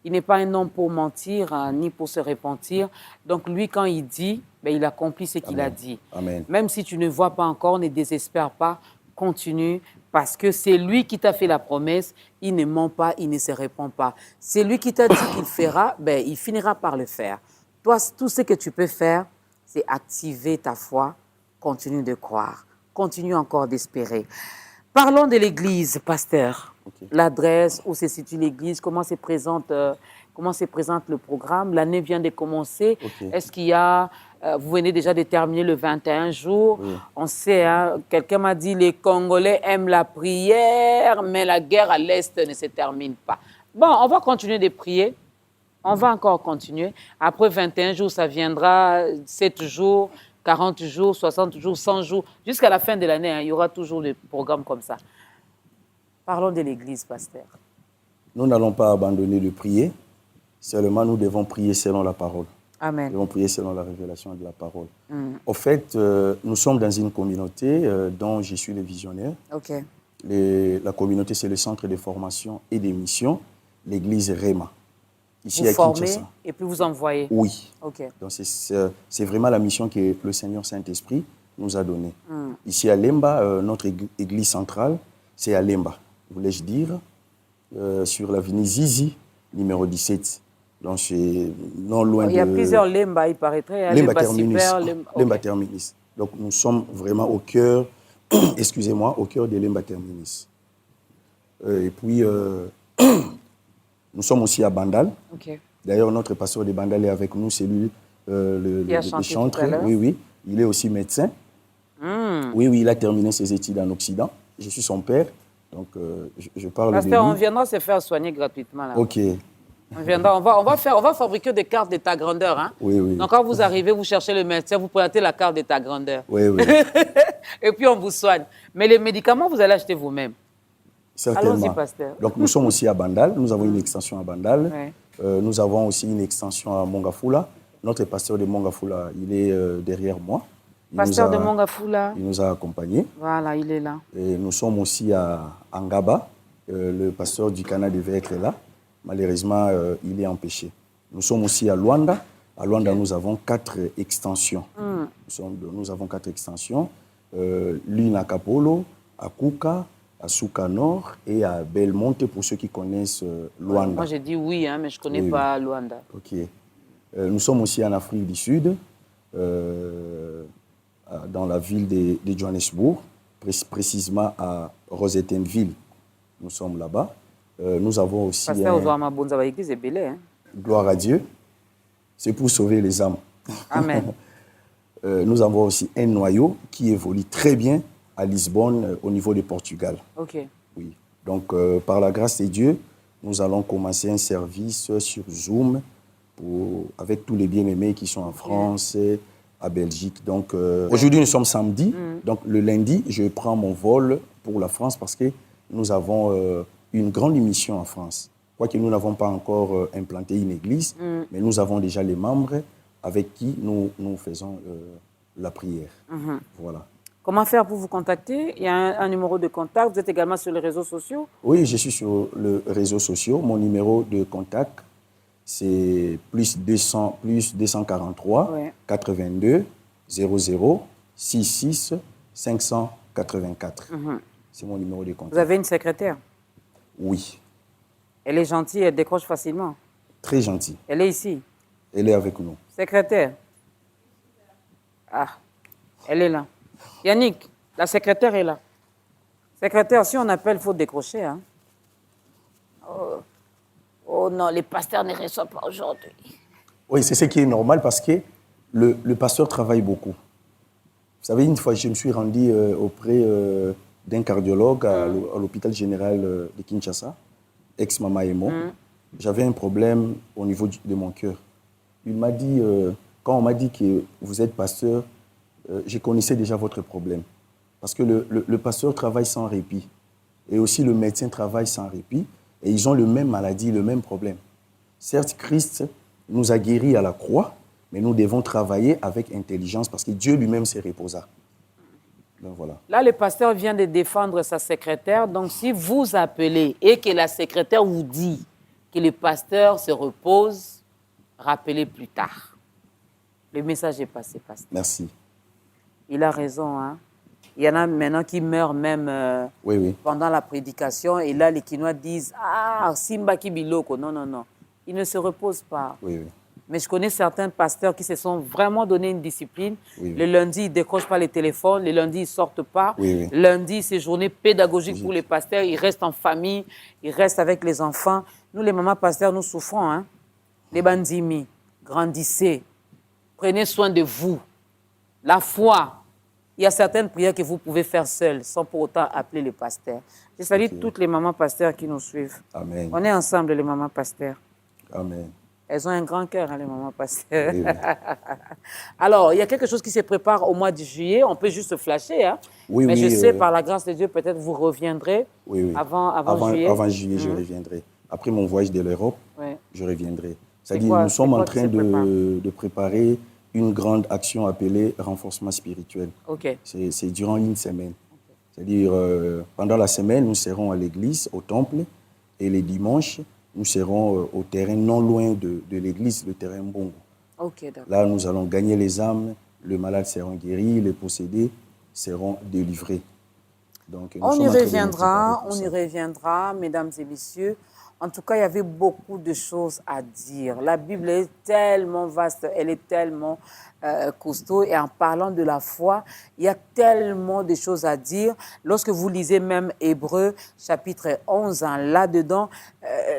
Il n'est pas un homme pour mentir, ni pour se repentir. Donc lui, quand il dit, il accomplit ce qu'il a dit. Amen. Même si tu ne vois pas encore, ne désespère pas, continue. Parce que c'est lui qui t'a fait la promesse. Il ne ment pas, il ne se répand pas. C'est lui qui t'a dit qu'il fera, il finira par le faire. Toi, tout ce que tu peux faire, c'est activer ta foi. Continue de croire. Continue encore d'espérer. Parlons de l'Église, pasteur. Okay. L'adresse, où se situe l'Église, comment se présente le programme. L'année vient de commencer. Okay. Est-ce qu'il y a... vous venez déjà de terminer le 21 jours. Oui. On sait, quelqu'un m'a dit, les Congolais aiment la prière, mais la guerre à l'Est ne se termine pas. Bon, on va continuer de prier. On va encore continuer. Après 21 jours, ça viendra 7 jours, 40 jours, 60 jours, 100 jours. Jusqu'à la fin de l'année, il y aura toujours des programmes comme ça. Parlons de l'Église, pasteur. Nous n'allons pas abandonner de prier. Seulement, nous devons prier selon la parole. Amen. Nous devons prier selon la révélation de la parole. Au fait, nous sommes dans une communauté dont je suis le visionnaire. Okay. La communauté, c'est le centre de formation et de mission, l'église Réma. Ici vous formez et puis vous envoyez. Oui. Okay. Donc c'est vraiment la mission que le Seigneur Saint-Esprit nous a donnée. Ici à Lemba, notre église centrale, c'est à Lemba. voulais-je dire, sur l'avenue Zizi, numéro 17. Donc, c'est non loin de... Il y a plusieurs Lemba, il paraîtrait. Lemba Terminus. Lemba Ok. Terminus. Donc, nous sommes vraiment au cœur, excusez-moi, au cœur de Lemba Terminus. Et puis, nous sommes aussi à Bandal. Ok. D'ailleurs, notre pasteur de Bandal est avec nous, c'est lui, le chantre. Oui, oui. Il est aussi médecin. Oui, oui, il a terminé ses études en Occident. Je suis son père, donc je parle de lui. Pasteur, on viendra se faire soigner gratuitement là. Ok. On viendra, on va fabriquer des cartes de ta grandeur. Hein? Oui, oui. Donc quand vous arrivez, vous cherchez le médecin, vous présentez la carte de ta grandeur. Oui, oui. Et puis on vous soigne. Mais les médicaments, vous allez acheter vous-même. Certainement. Allons-y, pasteur. Donc nous sommes aussi à Bandal. Nous avons une extension à Bandal. Oui. Nous avons aussi une extension à Mongafula. Notre pasteur de Mongafula, il est derrière moi. Pasteur de Mongafula. Il nous a accompagnés. Voilà, il est là. Et nous sommes aussi à Angaba. Le pasteur du Canada devait être là. Malheureusement, il est empêché. Nous sommes aussi à Luanda. À Luanda, nous avons 4 extensions. Nous avons 4 extensions. L'une à Kapolo, à Kuka, à Souka Nord et à Belmonte, pour ceux qui connaissent Luanda. Moi, j'ai dit oui, hein, mais je ne connais pas Luanda. OK. Nous sommes aussi en Afrique du Sud, dans la ville de Johannesburg, précisément à Rosettenville. Nous sommes là-bas. Nous avons aussi... Gloire à Dieu. C'est pour sauver les âmes. Amen. Nous avons aussi un noyau qui évolue très bien à Lisbonne, au niveau du Portugal. OK. Oui. Donc, par la grâce de Dieu, nous allons commencer un service sur Zoom avec tous les bien-aimés qui sont en France, à Belgique. Donc, aujourd'hui, nous sommes samedi. Donc, le lundi, je prends mon vol pour la France parce que nous avons une grande émission en France. Quoique nous n'avons pas encore implanté une église, mais nous avons déjà les membres avec qui nous faisons la prière. Voilà. Comment faire pour vous contacter? Il y a un numéro de contact. Vous êtes également sur les réseaux sociaux? Oui, je suis sur les réseaux sociaux. Mon numéro de contact, c'est plus 243 82 00 66 584. C'est mon numéro de contact. Vous avez une secrétaire? Oui. Elle est gentille, elle décroche facilement? Très gentille. Elle est ici? Elle est avec nous. Secrétaire? Ah, elle est là. Yannick, la secrétaire est là. Secrétaire, si on appelle, il faut décrocher. Hein? Oh non, les pasteurs ne reçoivent pas aujourd'hui. Oui, c'est ce qui est normal parce que le pasteur travaille beaucoup. Vous savez, une fois, je me suis rendu auprès d'un cardiologue à l'hôpital général de Kinshasa, ex-Mama Emo. J'avais un problème au niveau de mon cœur. Il m'a dit, quand on m'a dit que vous êtes pasteur, je connaissais déjà votre problème. Parce que le pasteur travaille sans répit. Et aussi le médecin travaille sans répit. Et ils ont le même maladie, le même problème. Certes, Christ nous a guéris à la croix, mais nous devons travailler avec intelligence parce que Dieu lui-même se reposa. Donc voilà. Là, le pasteur vient de défendre sa secrétaire. Donc, si vous appelez et que la secrétaire vous dit que le pasteur se repose, rappelez plus tard. Le message est passé, pasteur. Merci. Il a raison, hein. Il y en a maintenant qui meurent même pendant la prédication. Et là, les Kinois disent « Ah, Simba Kibiloko ». Non, non, non. Ils ne se reposent pas. Oui, oui. Mais je connais certains pasteurs qui se sont vraiment donné une discipline. Oui, oui. Le lundi, ils ne décrochent pas les téléphones. Le lundi, ils ne sortent pas. Oui, oui. Lundi, c'est journée pédagogique pour les pasteurs. Ils restent en famille. Ils restent avec les enfants. Nous, les mamans pasteurs, nous souffrons. Hein? Les bandimi, grandissez. Prenez soin de vous. La foi. Il y a certaines prières que vous pouvez faire seules, sans pour autant appeler les pasteurs. Je salue toutes les mamans pasteurs qui nous suivent. Amen. On est ensemble, les mamans pasteurs. Amen. Elles ont un grand cœur, hein, les mamans pasteurs. Oui, oui. Alors, il y a quelque chose qui se prépare au mois de juillet. On peut juste flasher. Hein? Oui, mais oui, je sais, par la grâce de Dieu, peut-être vous reviendrez avant juillet. Avant juillet, je reviendrai. Après mon voyage de l'Europe, je reviendrai. C'est-à-dire, nous sommes en train de préparer une grande action appelée renforcement spirituel. Okay. C'est durant une semaine. Okay. C'est-à-dire, pendant la semaine, nous serons à l'église, au temple, et les dimanches, nous serons au terrain non loin de l'église, le terrain Mbongo. Okay, là, nous allons gagner les âmes, les malades seront guéris, les possédés seront délivrés. Donc, nous On sommes y en train de nous reviendra, préparer pour ça. mesdames et messieurs. En tout cas, il y avait beaucoup de choses à dire. La Bible est tellement vaste, elle est tellement costaud. Et en parlant de la foi, il y a tellement de choses à dire. Lorsque vous lisez même Hébreux, chapitre 11, hein, là-dedans,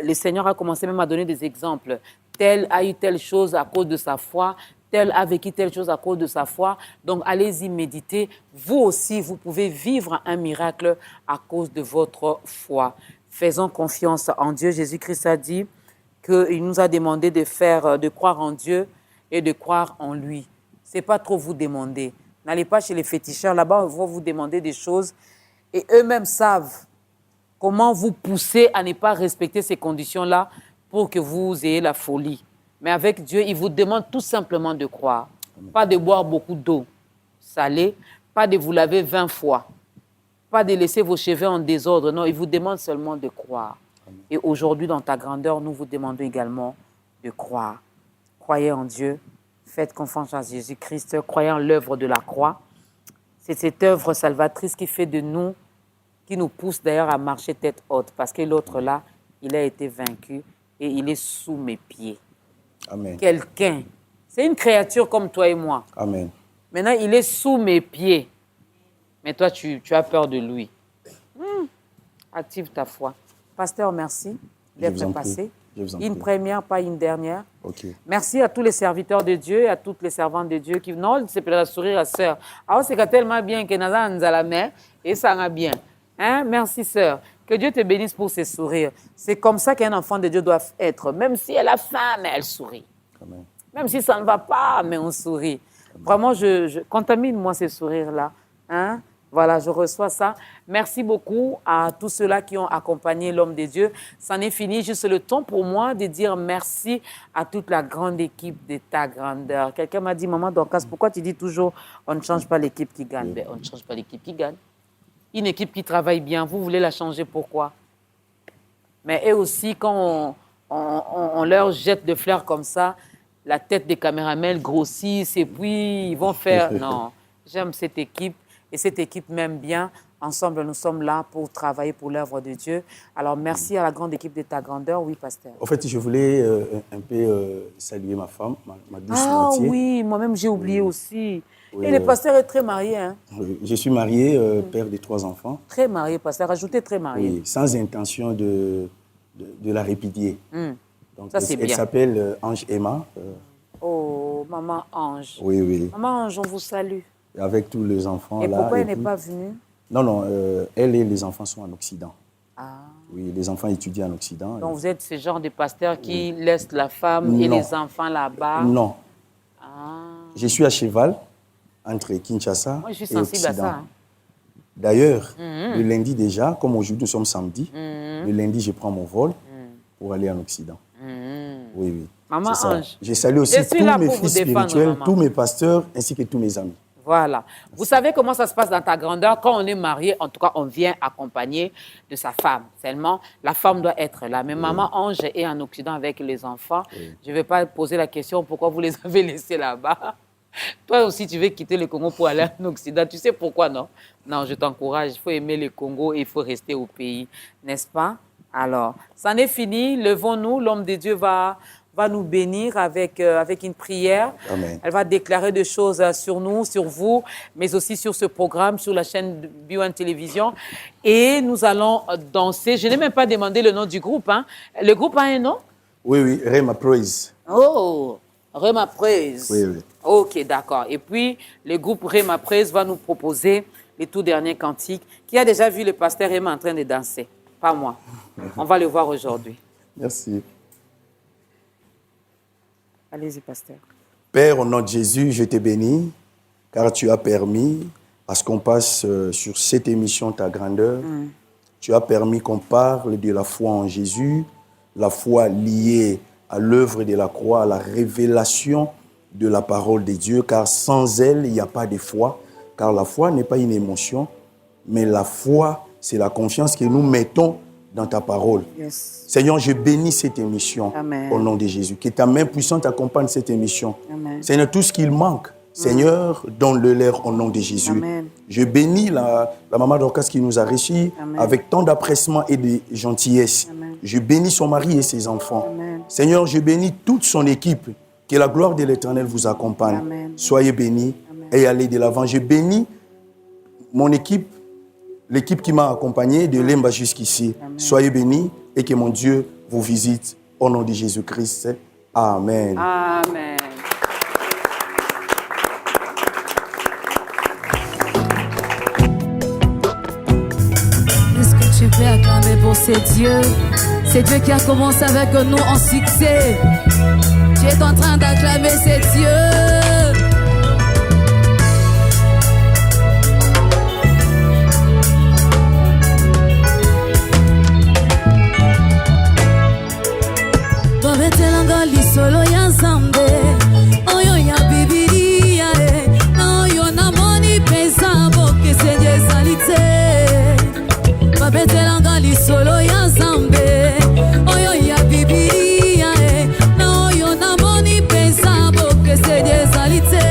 le Seigneur a commencé même à donner des exemples. Tel a eu telle chose à cause de sa foi, tel a vécu telle chose à cause de sa foi. Donc, allez-y méditer. Vous aussi, vous pouvez vivre un miracle à cause de votre foi. Faisons confiance en Dieu. Jésus-Christ a dit qu'il nous a demandé de croire en Dieu et de croire en lui. Ce n'est pas trop vous demander. N'allez pas chez les féticheurs. Là-bas, ils vont vous demander des choses et eux-mêmes savent comment vous pousser à ne pas respecter ces conditions-là pour que vous ayez la folie. Mais avec Dieu, il vous demande tout simplement de croire. Pas de boire beaucoup d'eau salée, pas de vous laver 20 fois. Pas de laisser vos cheveux en désordre. Non, il vous demande seulement de croire. Amen. Et aujourd'hui, dans ta grandeur, nous vous demandons également de croire. Croyez en Dieu. Faites confiance à Jésus-Christ. Croyez en l'œuvre de la croix. C'est cette œuvre salvatrice qui fait de nous, qui nous pousse d'ailleurs à marcher tête haute. Parce que l'autre là, il a été vaincu et il est sous mes pieds. Amen. Quelqu'un. C'est une créature comme toi et moi. Amen. Maintenant, il est sous mes pieds. Mais toi, tu as peur de lui. Active ta foi. Pasteur, merci d'être passé. Une première, pas une dernière. Okay. Merci à tous les serviteurs de Dieu et à toutes les servantes de Dieu qui... Non, c'est pour la sourire à sœur. Alors, c'est tellement bien que nous la mer et ça va bien. Hein? Merci, sœur. Que Dieu te bénisse pour ses sourires. C'est comme ça qu'un enfant de Dieu doit être. Même si elle a faim, mais elle sourit. Amen. Même si ça ne va pas, mais on sourit. Amen. Vraiment, contamine-moi ces sourires-là. Hein? Voilà, je reçois ça. Merci beaucoup à tous ceux-là qui ont accompagné l'homme de Dieu. C'en est fini. Juste le temps pour moi de dire merci à toute la grande équipe de ta grandeur. Quelqu'un m'a dit, Maman Dorcas, pourquoi tu dis toujours on ne change pas l'équipe qui gagne? Ben, on ne change pas l'équipe qui gagne. Une équipe qui travaille bien, vous voulez la changer, pourquoi? Mais eux aussi, quand on leur jette des fleurs comme ça, la tête des caméramans grossit, et puis ils vont faire... Non, j'aime cette équipe. Et cette équipe m'aime bien. Ensemble, nous sommes là pour travailler pour l'œuvre de Dieu. Alors, merci à la grande équipe de ta grandeur. Oui, pasteur. En fait, je voulais un peu saluer ma femme, ma douce moitié. Ah oui, moi-même, j'ai oublié aussi. Oui, et le pasteur est très marié. Hein? Je suis marié, père de 3 enfants. Très marié, pasteur. Ajoutez très marié. Oui, sans intention de la répudier. Donc, ça, c'est bien. Elle s'appelle Ange Emma. Oh, maman Ange. Oui, oui. Maman Ange, on vous salue. Avec tous les enfants et là. Pourquoi elle n'est pas venue? Non, elle et les enfants sont en Occident. Ah. Oui, les enfants étudient en Occident. Donc vous êtes ce genre de pasteur qui laisse la femme et les enfants là-bas? Non. Ah. Je suis à cheval entre Kinshasa et Occident. Moi, je suis sensible à ça. Hein. D'ailleurs, le lundi déjà, comme aujourd'hui nous sommes samedi, le lundi je prends mon vol pour aller en Occident. Oui, oui. Maman Ange. Je salue aussi tous mes fils spirituels, tous mes pasteurs ainsi que tous mes amis. Voilà. Vous savez comment ça se passe dans ta grandeur? Quand on est marié, en tout cas, on vient accompagné de sa femme. Seulement, la femme doit être là. Mais maman Ange est en Occident avec les enfants. Je ne vais pas poser la question pourquoi vous les avez laissés là-bas. Toi aussi, tu veux quitter le Congo pour aller en Occident. Tu sais pourquoi, non? Non, je t'encourage. Il faut aimer le Congo et il faut rester au pays. N'est-ce pas? Alors, c'en est fini. Levons-nous. L'homme de Dieu va nous bénir avec une prière. Amen. Elle va déclarer des choses sur nous, sur vous, mais aussi sur ce programme, sur la chaîne B1 Télévision. Et nous allons danser. Je n'ai même pas demandé le nom du groupe. Hein. Le groupe a un nom? Oui, oui, Rema Praise. Oh, Rema Praise. Oui, oui. Ok, d'accord. Et puis, le groupe Rema Praise va nous proposer les tout derniers cantiques. Qui a déjà vu le pasteur Rema en train de danser? Pas moi. On va le voir aujourd'hui. Merci. Allez-y, pasteur. Père, au nom de Jésus, je te bénis, car tu as permis, parce qu'on passe sur cette émission Ta Grandeur, tu as permis qu'on parle de la foi en Jésus, la foi liée à l'œuvre de la croix, à la révélation de la parole de Dieu, car sans elle, il n'y a pas de foi, car la foi n'est pas une émotion, mais la foi, c'est la confiance que nous mettons dans ta parole. Yes. Seigneur, je bénis cette émission. Amen. Au nom de Jésus. Que ta main puissante accompagne cette émission. Amen. Seigneur, tout ce qu'il manque, Seigneur, donne-le-leur au nom de Jésus. Amen. Je bénis la maman Dorcas qui nous a reçus avec tant d'appressement et de gentillesse. Amen. Je bénis son mari et ses enfants. Amen. Seigneur, je bénis toute son équipe. Que la gloire de l'Éternel vous accompagne. Amen. Soyez bénis et allez de l'avant. Je bénis mon équipe, l'équipe qui m'a accompagné de Lemba jusqu'ici. Soyez bénis et que mon Dieu vous visite au nom de Jésus-Christ. Amen. Amen. Est-ce que tu peux acclamer pour ces dieux? C'est Dieu qui a commencé avec nous en succès. Tu es en train d'acclamer ces dieux. Bobetelanga lisolo ya Nzambe. Oyo ya Biblia oyo na moni pesa boke senye salite. Bobetelanga lisolo ya Nzambe. Oyo ya Biblia oyo na moni pesa boke senye salite.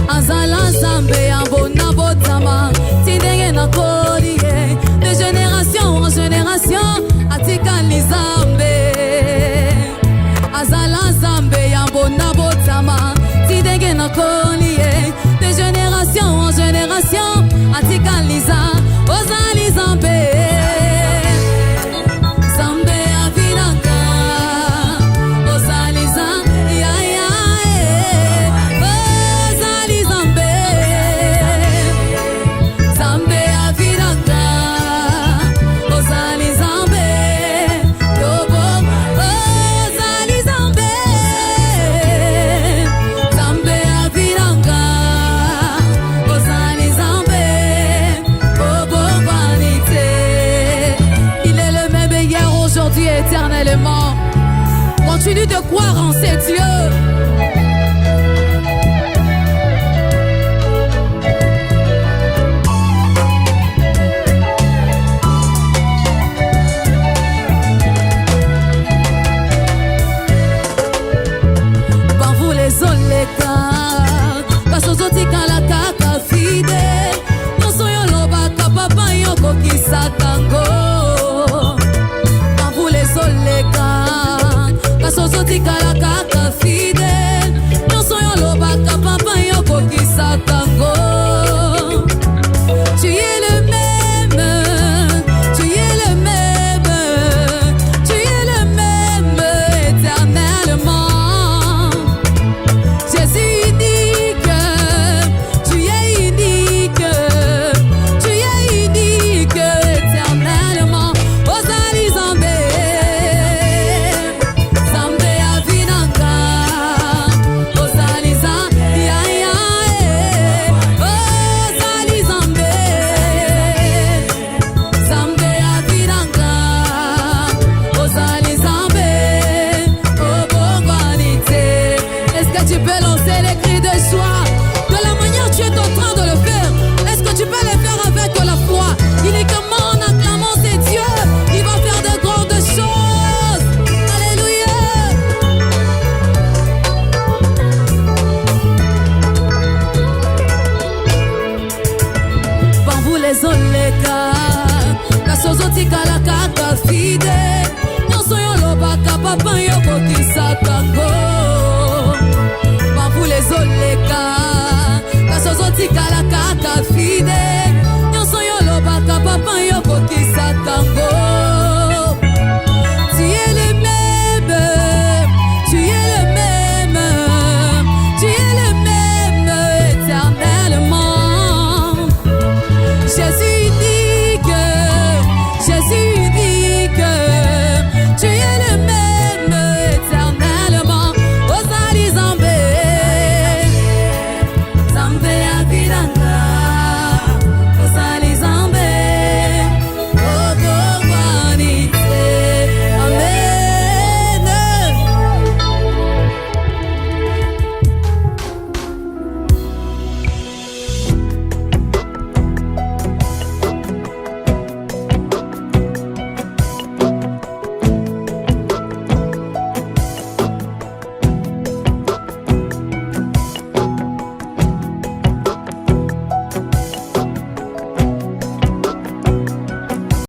Azala Nzambe ya bona botama tindenge na kolie. De génération en génération atika Nzambe. Azala Nzambe ya bona botama tidenge na kolie. De génération en génération atika Nzambe. Ozali Nzambe. Nzambe avinaka. Ozali Nzambe. Ya ya Ozali Nzambe. Nzambe avinaka. Ozali Nzambe. Yobo. Ozali Nzambe. Nzambe avinaka. Ozali Nzambe. Bobo vanité. Il est le même hier, aujourd'hui, éternellement. Continue de croire en ces dieux. Par vous les oleka kasozozika la kaka fide nyonso yo lobaka papa yoko kisakango. Par vous les oleka kasozozika la kaka fide nyonso yo lobaka papa yoko kisakango. Tu es le même, tu es le même, tu es le même éternellement. Jésus unique, tu es unique, tu es unique éternellement. Ozali Nzambe, Nzambe avinaka. Ozali Nzambe, ya ya Ozali Nzambe, Nzambe avinaka. Ozali Nzambe, obongwanite. Est-ce que tu peux lancer les cris de joie de la manière tu es en train de le faire? Est-ce que tu peux le faire avec la foi? Uniquement en acclamant ces dieux, il va faire de grandes choses. Alléluia. Par vous les oleka kasozotika la kaka fide nyonso yo lobaka papa yoko kisakango. Par vous les oleka kasozotika la kaka fide